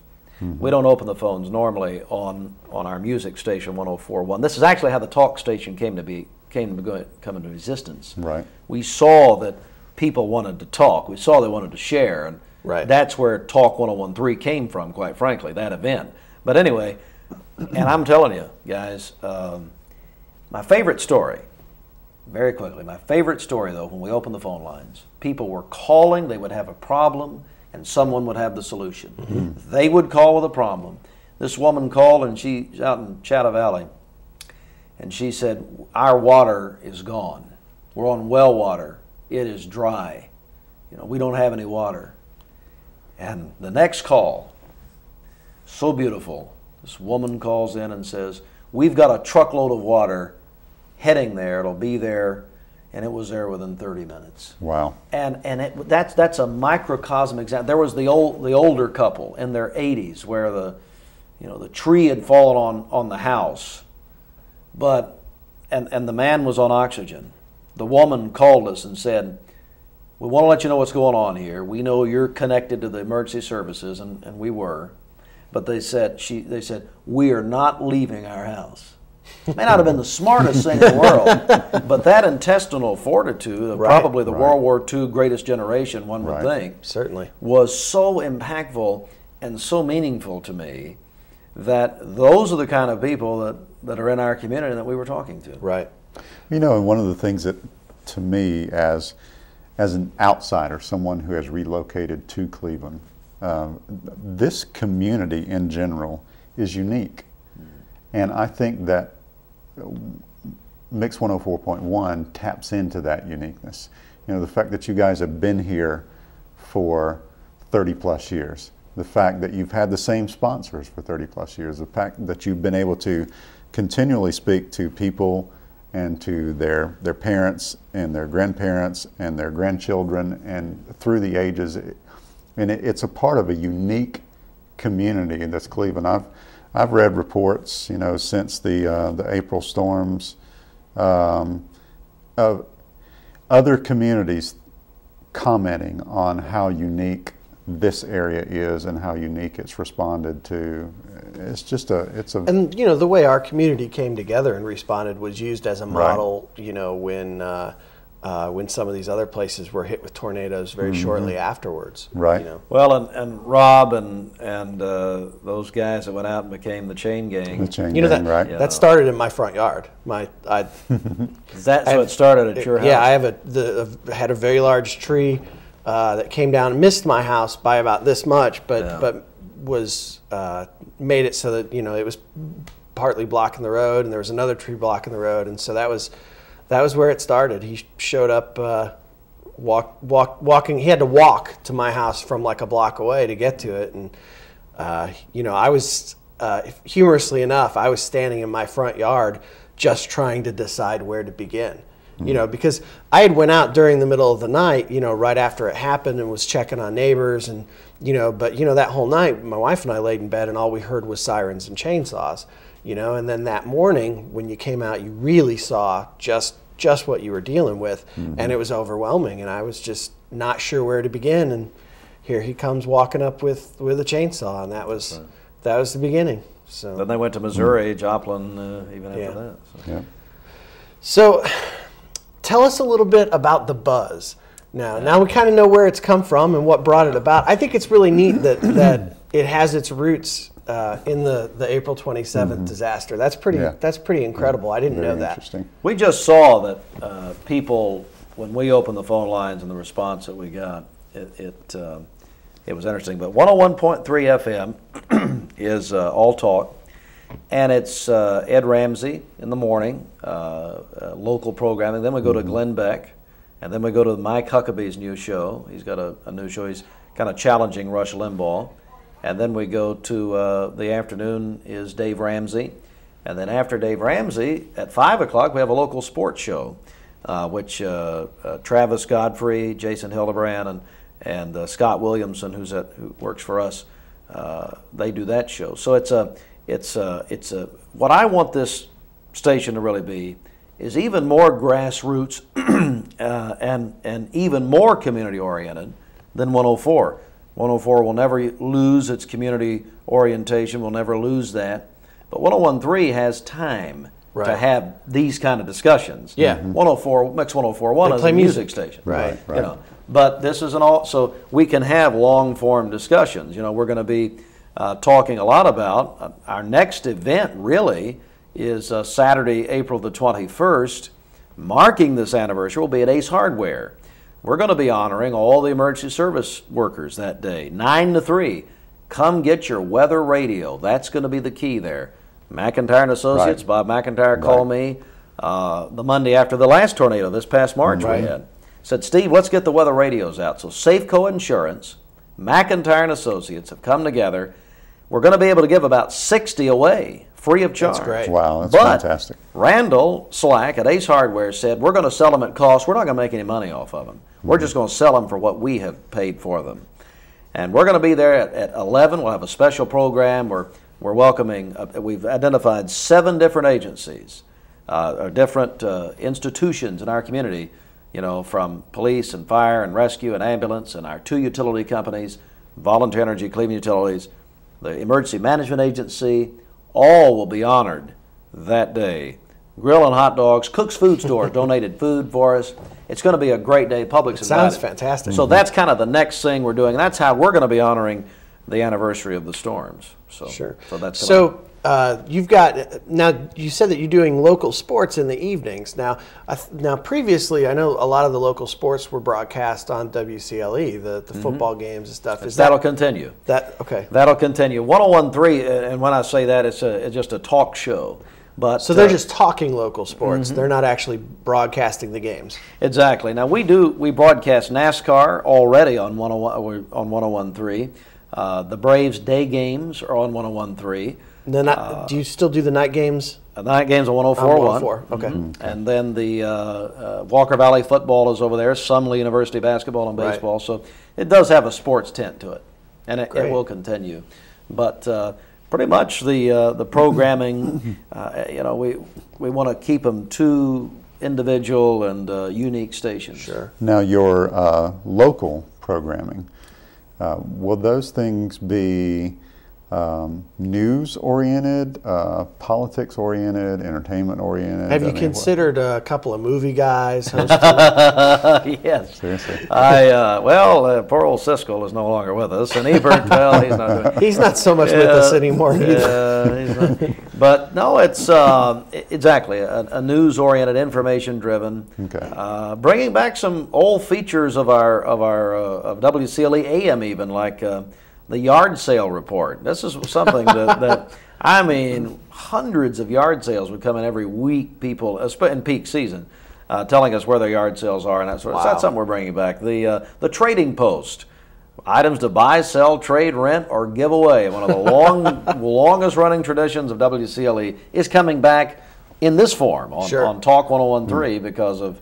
[SPEAKER 3] We don't open the phones normally on our music station 104.1. This is actually how the talk station come into existence.
[SPEAKER 1] Right.
[SPEAKER 3] We saw that people wanted to talk. We saw they wanted to share, and that's where Talk 101.3 came from, quite frankly, that event. But anyway, and I'm telling you, guys, my favorite story, very quickly, my favorite story, though, when we opened the phone lines, people were calling, they would have a problem, and someone would have the solution. They would call with a problem. This woman called, and she's out in Chatta Valley, and she said, our water is gone. We're on well water. It is dry. You know, we don't have any water. And the next call, so beautiful, this woman calls in and says, we've got a truckload of water heading there. It'll be there. And it was there within 30 minutes.
[SPEAKER 1] Wow.
[SPEAKER 3] And that's a microcosm example. There was the older couple in their 80s where the tree had fallen on the house, and the man was on oxygen. The woman called us and said, we want to let you know what's going on here. We know you're connected to the emergency services, and we were. But they said, we are not leaving our house. May not have been the smartest thing in the world, but that intestinal fortitude, probably the World War II greatest generation, one would think,
[SPEAKER 2] certainly
[SPEAKER 3] was so impactful and so meaningful to me that those are the kind of people that are in our community that we were talking to.
[SPEAKER 2] Right.
[SPEAKER 1] You know, and one of the things that, to me, as an outsider, someone who has relocated to Cleveland, this community in general is unique. And I think that Mix 104.1 taps into that uniqueness. You know, the fact that you guys have been here for 30 plus years, the fact that you've had the same sponsors for 30 plus years, the fact that you've been able to continually speak to people and to their parents and their grandparents and their grandchildren and through the ages. And it's a part of a unique community in this Cleveland. I've read reports, you know, since the April storms of other communities commenting on how unique this area is and how unique it's responded to. It's a
[SPEAKER 2] and you know, the way our community came together and responded was used as a model. You know, when some of these other places were hit with tornadoes very shortly afterwards.
[SPEAKER 1] Right.
[SPEAKER 2] You know.
[SPEAKER 3] Well, and Rob and those guys that went out and became the chain gang.
[SPEAKER 1] The chain
[SPEAKER 2] You know,
[SPEAKER 1] gang, right?
[SPEAKER 2] that started in my front yard.
[SPEAKER 3] That's what started at your house.
[SPEAKER 2] Yeah, I have had a very large tree that came down and missed my house by about this much, but was made it so that, you know, it was partly blocking the road, and there was another tree blocking the road, and so that was where it started. He showed up walking. He had to walk to my house from like a block away to get to it, and you know, I was humorously enough, I was standing in my front yard just trying to decide where to begin. You know, because I had went out during the middle of the night, you know, right after it happened, and was checking on neighbors, and you know, but you know, that whole night my wife and I laid in bed and all we heard was sirens and chainsaws, you know, and then that morning when you came out, you really saw just what you were dealing with, and it was overwhelming, and I was just not sure where to begin, and here he comes walking up with a chainsaw, and that was the beginning. So
[SPEAKER 3] then they went to Missouri, Joplin, even after that. So.
[SPEAKER 1] Yeah.
[SPEAKER 2] So tell us a little bit about the buzz. Now we kind of know where it's come from and what brought it about. I think it's really neat that it has its roots in the April 27th disaster. That's pretty incredible. I didn't know that.
[SPEAKER 1] Interesting.
[SPEAKER 3] We just saw that people, when we opened the phone lines and the response that we got, it was interesting. But 101.3 FM is All Talk, and it's Ed Ramsey in the morning, local programming. Then we go to Glenn Beck, and then we go to Mike Huckabee's new show. He's got a new show. He's kind of challenging Rush Limbaugh. And then we go to the afternoon is Dave Ramsey. And then after Dave Ramsey, at 5 o'clock, we have a local sports show, which Travis Godfrey, Jason Hildebrand, and Scott Williamson, who works for us, they do that show. So it's what I want this station to really be is even more grassroots and even more community oriented than 104. 104 will never lose its community orientation. We'll never lose that. But 101.3 has time to have these kind of discussions.
[SPEAKER 2] Yeah.
[SPEAKER 3] 104 Mix 104.1 is a music station.
[SPEAKER 1] Right.
[SPEAKER 3] You know, but this is so we can have long form discussions. You know, we're going to be talking a lot about our next event. Really is Saturday, April the 21st, marking this anniversary. Will be at Ace Hardware. We're going to be honoring all the emergency service workers that day, 9 to 3. Come get your weather radio. That's going to be the key there. McIntyre and Associates, Bob McIntyre called me the Monday after the last tornado this past March we had. Said, Steve, let's get the weather radios out. So Safeco Insurance, McIntyre and Associates have come together. We're going to be able to give about 60 away, free of charge.
[SPEAKER 2] That's great.
[SPEAKER 1] Wow, that's
[SPEAKER 3] But
[SPEAKER 1] fantastic.
[SPEAKER 3] Randall Slack at Ace Hardware said, we're going to sell them at cost. We're not going to make any money off of them. We're just going to sell them for what we have paid for them. And we're going to be there at 11. We'll have a special program. We're welcoming, we've identified 7 different agencies, or different institutions in our community, you know, from police and fire and rescue and ambulance and our 2 utility companies, Volunteer Energy, Cleveland Utilities, the Emergency Management Agency, all will be honored that day. Grill and hot dogs. Cook's Food Store donated food for us. It's going to be a great day. Public's invited.
[SPEAKER 2] Sounds fantastic.
[SPEAKER 3] So that's kind of the next thing we're doing. That's how we're going to be honoring the anniversary of the storms. So,
[SPEAKER 2] Sure.
[SPEAKER 3] So that's
[SPEAKER 2] you've got now. You said that you're doing local sports in the evenings. Now, previously, I know a lot of the local sports were broadcast on WCLE, the football games and stuff.
[SPEAKER 3] That'll continue.
[SPEAKER 2] Okay?
[SPEAKER 3] That'll continue. 101.3, and when I say that, it's just a talk show. But
[SPEAKER 2] So they're just talking local sports. They're not actually broadcasting the games.
[SPEAKER 3] Exactly. Now we broadcast NASCAR already on 101.3. The Braves day games are on 101.3.
[SPEAKER 2] Do you still do the night games?
[SPEAKER 3] The night games on 104.1.
[SPEAKER 2] 104. Okay.
[SPEAKER 3] And then the Walker Valley football is over there. Sumley University basketball and baseball. So it does have a sports tint to it, and it will continue. But pretty much the programming, we want to keep them to individual and unique stations.
[SPEAKER 2] Sure.
[SPEAKER 1] Now, your local programming, will those things be news-oriented, politics-oriented, entertainment-oriented?
[SPEAKER 2] Have you considered a couple of movie guys hosting?
[SPEAKER 3] Yes.
[SPEAKER 1] Seriously?
[SPEAKER 3] Poor old Siskel is no longer with us, and Ebert, well, he's not doing.
[SPEAKER 2] He's not so much with us anymore either.
[SPEAKER 3] He's not. But no, it's exactly a news-oriented, information-driven.
[SPEAKER 1] Okay.
[SPEAKER 3] Bringing back some old features of of WCLE AM, even like. The yard sale report. This is something that I mean, hundreds of yard sales would come in every week, people, in peak season, telling us where their yard sales are and that sort of stuff. That's something we're bringing back. The trading post, items to buy, sell, trade, rent, or give away. One of the longest running traditions of WCLE is coming back in this form on Talk 101.3 because of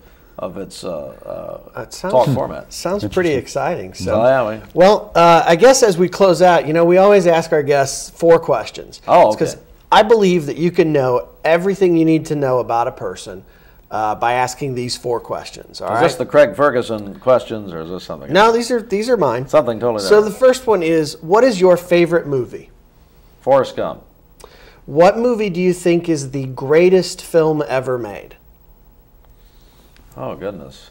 [SPEAKER 3] its talk format.
[SPEAKER 2] Sounds pretty exciting. So, I guess as we close out, we always ask our guests 4 questions.
[SPEAKER 3] Oh, okay.
[SPEAKER 2] Because I believe that you can know everything you need to know about a person by asking these 4 questions. All right?
[SPEAKER 3] Is this the Craig Ferguson questions, or is this something
[SPEAKER 2] No,
[SPEAKER 3] else?
[SPEAKER 2] these are mine.
[SPEAKER 3] Something totally
[SPEAKER 2] So
[SPEAKER 3] different.
[SPEAKER 2] the first one is, what is your favorite movie?
[SPEAKER 3] Forrest Gump.
[SPEAKER 2] What movie do you think is the greatest film ever made?
[SPEAKER 3] Oh, goodness.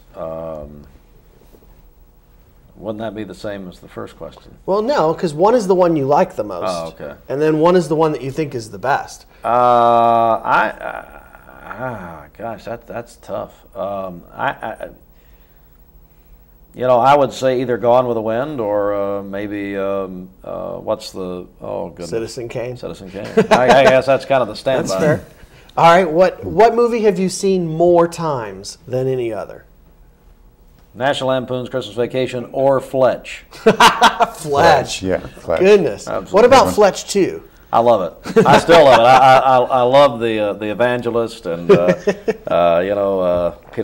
[SPEAKER 3] Wouldn't that be the same as the first question?
[SPEAKER 2] Well, no, because one is the one you like the most.
[SPEAKER 3] Oh, okay.
[SPEAKER 2] And then one is the one that you think is the best.
[SPEAKER 3] Gosh, that's tough. You know, I would say either Gone with the Wind or maybe what's the goodness.
[SPEAKER 2] Citizen Kane.
[SPEAKER 3] Citizen Kane. I guess that's kind of the standby.
[SPEAKER 2] That's fair. All right, what movie have you seen more times than any other?
[SPEAKER 3] National Lampoon's Christmas Vacation or Fletch.
[SPEAKER 2] Fletch.
[SPEAKER 1] Yeah, Fletch.
[SPEAKER 2] Goodness.
[SPEAKER 3] Absolutely.
[SPEAKER 2] What about Fletch 2?
[SPEAKER 3] I love it. I still love it. I love the evangelist and Peter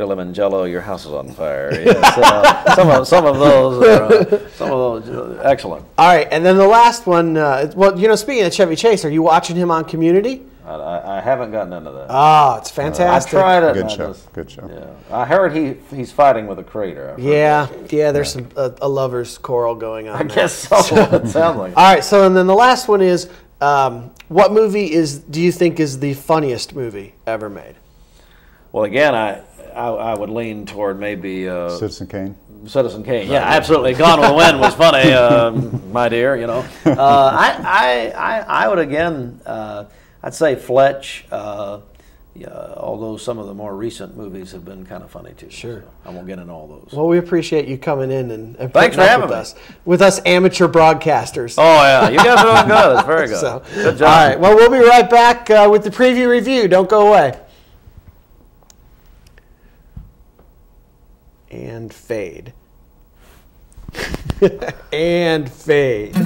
[SPEAKER 3] Lemongello. Your house is on fire. Yes, some of those excellent.
[SPEAKER 2] All right, and then the last one. Well, speaking of Chevy Chase, are you watching him on Community?
[SPEAKER 3] I haven't gotten into that.
[SPEAKER 2] Oh, it's fantastic.
[SPEAKER 3] I tried it.
[SPEAKER 1] Good show. Good show.
[SPEAKER 3] Yeah, I heard he's fighting with a crater.
[SPEAKER 2] Yeah. There's some a lovers' quarrel going on.
[SPEAKER 3] I guess so. It sounds like.
[SPEAKER 2] All right, so and then the last one is, what movie do you think is the funniest movie ever made?
[SPEAKER 3] Well, again, I would lean toward maybe
[SPEAKER 1] Citizen Kane.
[SPEAKER 3] Citizen Kane. Yeah, absolutely. Gone with the Wind was funny, my dear. I would again. I'd say Fletch. Although some of the more recent movies have been kind of funny too.
[SPEAKER 2] Sure.
[SPEAKER 3] So I won't get into all those.
[SPEAKER 2] Well, we appreciate you coming in and
[SPEAKER 3] thanks for having me.
[SPEAKER 2] With us amateur broadcasters.
[SPEAKER 3] Oh yeah, you guys are doing good. It's very good.
[SPEAKER 2] So,
[SPEAKER 3] good job.
[SPEAKER 2] All right. Well, we'll be right back with the preview review. Don't go away. And fade. And fade.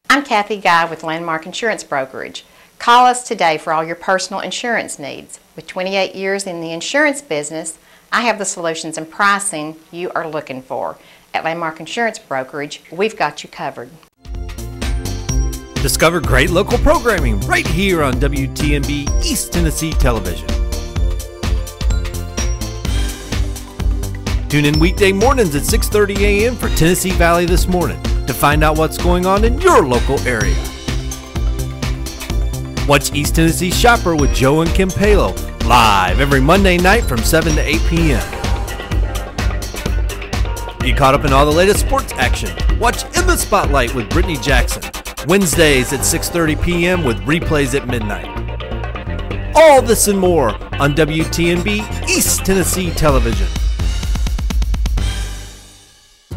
[SPEAKER 9] I'm Kathy Guy with Landmark Insurance Brokerage. Call us today for all your personal insurance needs. With 28 years in the insurance business, I have the solutions and pricing you are looking for. At Landmark Insurance Brokerage, we've got you covered.
[SPEAKER 5] Discover great local programming right here on WTMB East Tennessee Television. Tune in weekday mornings at 6:30 a.m. for Tennessee Valley This Morning to find out what's going on in your local area. Watch East Tennessee Shopper with Joe and Kim Palo live every Monday night from 7 to 8 p.m. Get caught up in all the latest sports action. Watch In the Spotlight with Brittany Jackson Wednesdays at 6:30 p.m. with replays at midnight. All this and more on WTMB East Tennessee Television.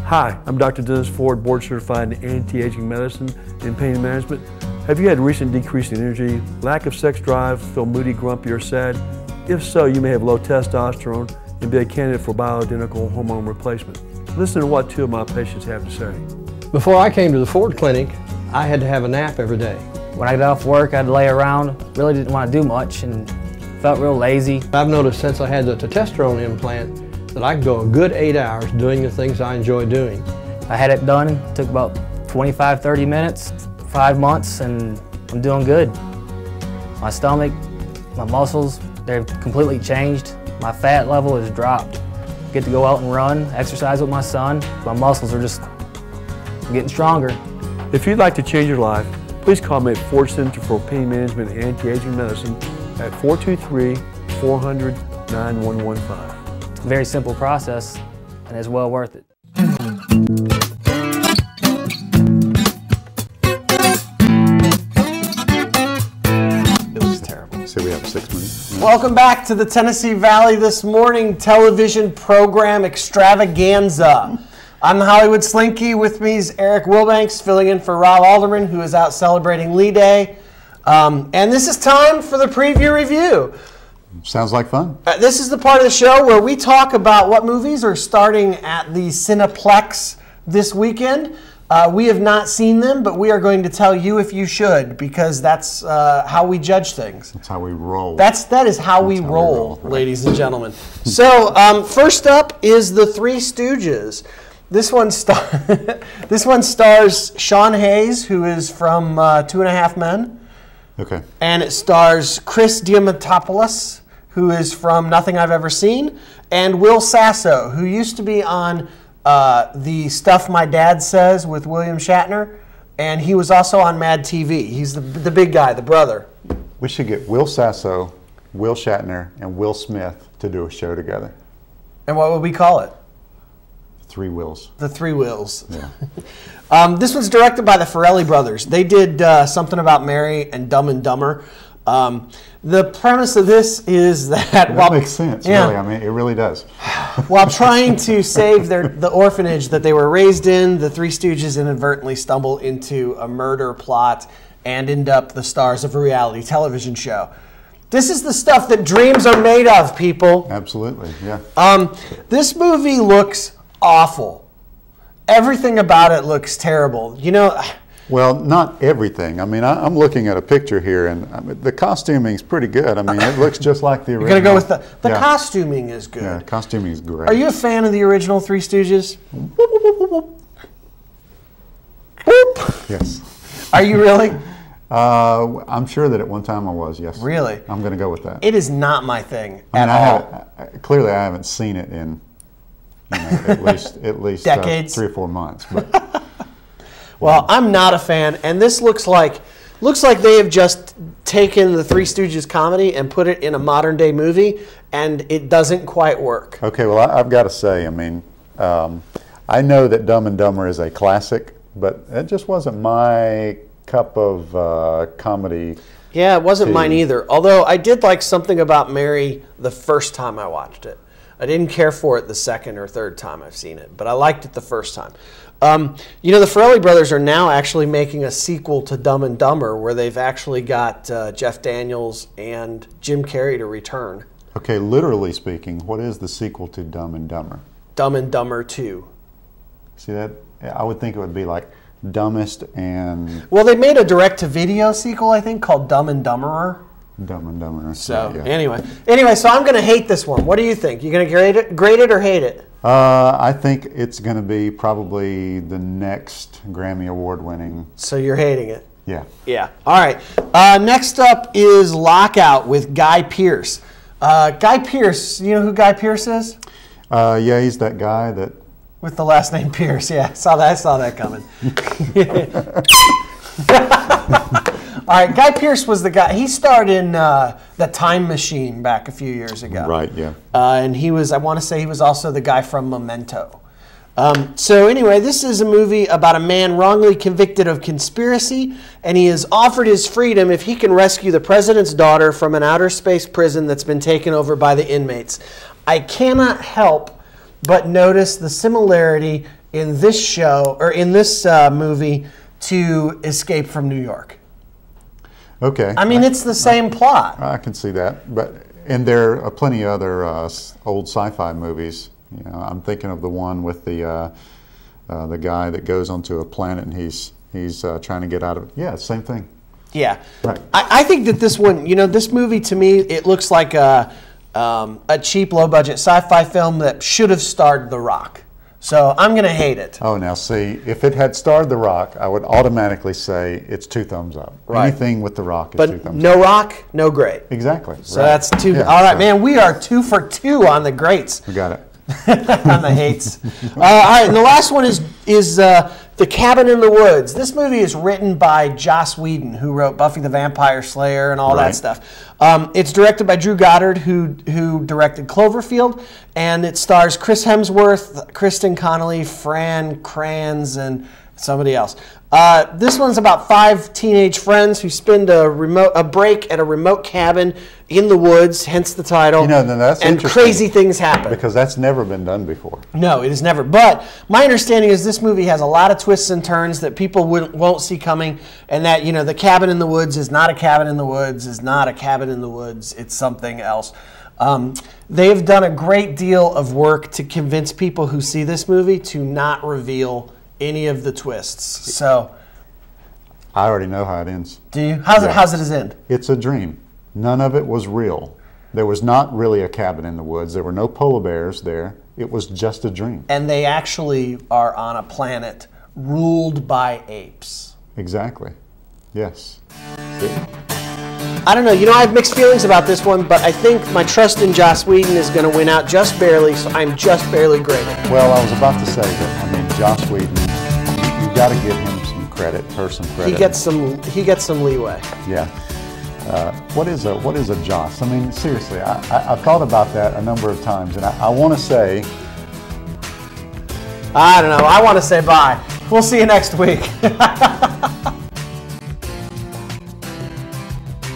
[SPEAKER 6] Hi, I'm Dr. Dennis Ford, board certified in anti-aging medicine and pain management. Have you had recent decrease in energy, lack of sex drive, feel moody, grumpy, or sad? If so, you may have low testosterone and be a candidate for bioidentical hormone replacement. Listen to what two of my patients have to say.
[SPEAKER 7] Before I came to the Ford Clinic, I had to have a nap every day.
[SPEAKER 8] When I got off work, I'd lay around, really didn't want to do much and felt real lazy.
[SPEAKER 7] I've noticed since I had the testosterone implant that I can go a good 8 hours doing the things I enjoy doing.
[SPEAKER 8] I had it done, it took about 25-30 minutes, 5 months, and I'm doing good. My stomach, my muscles, they've completely changed. My fat level has dropped. Get to go out and run, exercise with my son. My muscles are just getting stronger.
[SPEAKER 6] If you'd like to change your life, please call me at Ford Center for Pain Management and Anti-Aging Medicine at 423-400-9115.
[SPEAKER 8] It's a very simple process, and it's well worth it.
[SPEAKER 2] It was terrible.
[SPEAKER 1] So we have 6 minutes.
[SPEAKER 2] Welcome back to the Tennessee Valley This Morning television program extravaganza. I'm the Hollywood Slinky. With me is Eric Wilbanks, filling in for Rob Alderman, who is out celebrating Lee Day. And this is time for the preview review.
[SPEAKER 1] Sounds like fun.
[SPEAKER 2] This is the part of the show where we talk about what movies are starting at the Cineplex this weekend. We have not seen them, but we are going to tell you if you should, because that's how we judge things.
[SPEAKER 1] That's how we roll.
[SPEAKER 2] That is how we roll,
[SPEAKER 1] right.
[SPEAKER 2] ladies and gentlemen. So first up is The Three Stooges. This one stars Sean Hayes, who is from 2.5 Men.
[SPEAKER 1] Okay.
[SPEAKER 2] And it stars Chris Diamantopoulos, who is from Nothing I've Ever Seen, and Will Sasso, who used to be on the Stuff My Dad Says with William Shatner, and he was also on Mad TV. He's the big guy, the brother.
[SPEAKER 1] We should get Will Sasso, Will Shatner, and Will Smith to do a show together.
[SPEAKER 2] And what would we call it?
[SPEAKER 1] Three Wills.
[SPEAKER 2] The Three Wills.
[SPEAKER 1] Yeah.
[SPEAKER 2] This was directed by the Farrelly brothers. They did Something About Mary and Dumb and Dumber. The premise of this is that
[SPEAKER 1] That makes sense, really. I mean, it really does.
[SPEAKER 2] While trying to save the orphanage that they were raised in, the Three Stooges inadvertently stumble into a murder plot and end up the stars of a reality television show. This is the stuff that dreams are made of, people.
[SPEAKER 1] Absolutely, yeah.
[SPEAKER 2] This movie looks awful. Everything about it looks terrible. You know...
[SPEAKER 1] Well, not everything. I mean, I'm looking at a picture here, and the costuming's pretty good. I mean, it looks just like the original.
[SPEAKER 2] You're going to go with the costuming is good.
[SPEAKER 1] Yeah, costuming is great.
[SPEAKER 2] Are you a fan of the original Three Stooges?
[SPEAKER 1] Yes.
[SPEAKER 2] Are you really?
[SPEAKER 1] I'm sure that at one time I was, yes.
[SPEAKER 2] Really?
[SPEAKER 1] I'm going to go with that.
[SPEAKER 2] It is not my thing
[SPEAKER 1] at
[SPEAKER 2] all.
[SPEAKER 1] Clearly, I haven't seen it in at least
[SPEAKER 2] decades,
[SPEAKER 1] 3 or 4 months. But
[SPEAKER 2] well, I'm not a fan, and this looks like they have just taken the Three Stooges comedy and put it in a modern day movie, and it doesn't quite work.
[SPEAKER 1] Okay, well, I've got to say, I mean, I know that Dumb and Dumber is a classic, but it just wasn't my cup of comedy.
[SPEAKER 2] Yeah, it wasn't mine either. Although I did like Something About Mary the first time I watched it. I didn't care for it the second or third time I've seen it, but I liked it the first time. You know, the Farrelly brothers are now actually making a sequel to Dumb and Dumber where they've actually got Jeff Daniels and Jim Carrey to return.
[SPEAKER 1] Okay, literally speaking, what is the sequel to Dumb and Dumber?
[SPEAKER 2] Dumb and Dumber 2.
[SPEAKER 1] See that? I would think it would be like Dumbest and...
[SPEAKER 2] Well, they made a direct-to-video sequel, I think, called Dumb and Dumberer.
[SPEAKER 1] Dumb and Dumber.
[SPEAKER 2] So,
[SPEAKER 1] yeah.
[SPEAKER 2] anyway, so I'm going to hate this one. What do you think? You going to grade it or hate it?
[SPEAKER 1] I think it's going to be probably the next Grammy Award winning.
[SPEAKER 2] So you're hating it?
[SPEAKER 1] Yeah.
[SPEAKER 2] Yeah. All right. Next up is Lockout with Guy Pearce. Guy Pearce, you know who Guy Pearce is?
[SPEAKER 1] Yeah, he's that guy that...
[SPEAKER 2] With the last name Pierce, yeah. I saw that coming. All right, Guy Pearce was the guy. He starred in The Time Machine back a few years ago.
[SPEAKER 1] Right, yeah.
[SPEAKER 2] And he was, I want to say he was also the guy from Memento. So anyway, this is a movie about a man wrongly convicted of conspiracy, and he is offered his freedom if he can rescue the president's daughter from an outer space prison that's been taken over by the inmates. I cannot help but notice the similarity in this show, or in this movie, to Escape from New York.
[SPEAKER 1] Okay.
[SPEAKER 2] I mean, it's the same plot.
[SPEAKER 1] I can see that, and there are plenty of other old sci-fi movies. You know, I'm thinking of the one with the guy that goes onto a planet and he's trying to get out of it. Yeah, same thing.
[SPEAKER 2] Yeah.
[SPEAKER 1] Right.
[SPEAKER 2] I think that this one, you know, this movie to me, it looks like a cheap, low-budget sci-fi film that should have starred The Rock. So I'm going to hate it.
[SPEAKER 1] Oh, now see, if it had starred The Rock, I would automatically say it's 2 thumbs up.
[SPEAKER 2] Right.
[SPEAKER 1] Anything with The Rock is 2 thumbs up.
[SPEAKER 2] But no Rock, no great.
[SPEAKER 1] Exactly.
[SPEAKER 2] So that's 2. Yeah, all right, man, we are 2 for 2 on the greats.
[SPEAKER 1] We got it.
[SPEAKER 2] On the hates. All right, and the last one is The Cabin in the Woods. This movie is written by Joss Whedon, who wrote Buffy the Vampire Slayer and all that stuff. It's directed by Drew Goddard, who directed Cloverfield, and it stars Chris Hemsworth, Kristen Connolly, Fran Kranz, and somebody else. This one's about 5 teenage friends who spend a break at a remote cabin in the woods, hence the title.
[SPEAKER 1] You know, that's
[SPEAKER 2] and
[SPEAKER 1] interesting,
[SPEAKER 2] crazy things happen.
[SPEAKER 1] because that's never been done before.
[SPEAKER 2] No, it has never. But my understanding is this movie has a lot of twists and turns that people won't see coming, and that, you know, the cabin in the woods is not a cabin in the woods, is not a cabin in the woods. It's something else. They've done a great deal of work to convince people who see this movie to not reveal any of the twists. So
[SPEAKER 1] I already know how it ends.
[SPEAKER 2] do you? How's it end?
[SPEAKER 1] It's a dream. None of it was real. There was not really a cabin in the woods. There were no polar bears there. It was just a dream.
[SPEAKER 2] And they actually are on a planet ruled by apes.
[SPEAKER 1] Exactly. Yes. See?
[SPEAKER 2] I don't know. You know, I have mixed feelings about this one, but I think my trust in Joss Whedon is going to win out just barely, so I'm just barely grading.
[SPEAKER 1] Well, I was about to say that, I mean, Joss Whedon, you've got to give him some credit, credit.
[SPEAKER 2] He gets some leeway.
[SPEAKER 1] Yeah. What is a Joss? I mean, seriously, I've thought about that a number of times, and I want to say
[SPEAKER 2] I don't know. I want to say bye. We'll see you next week.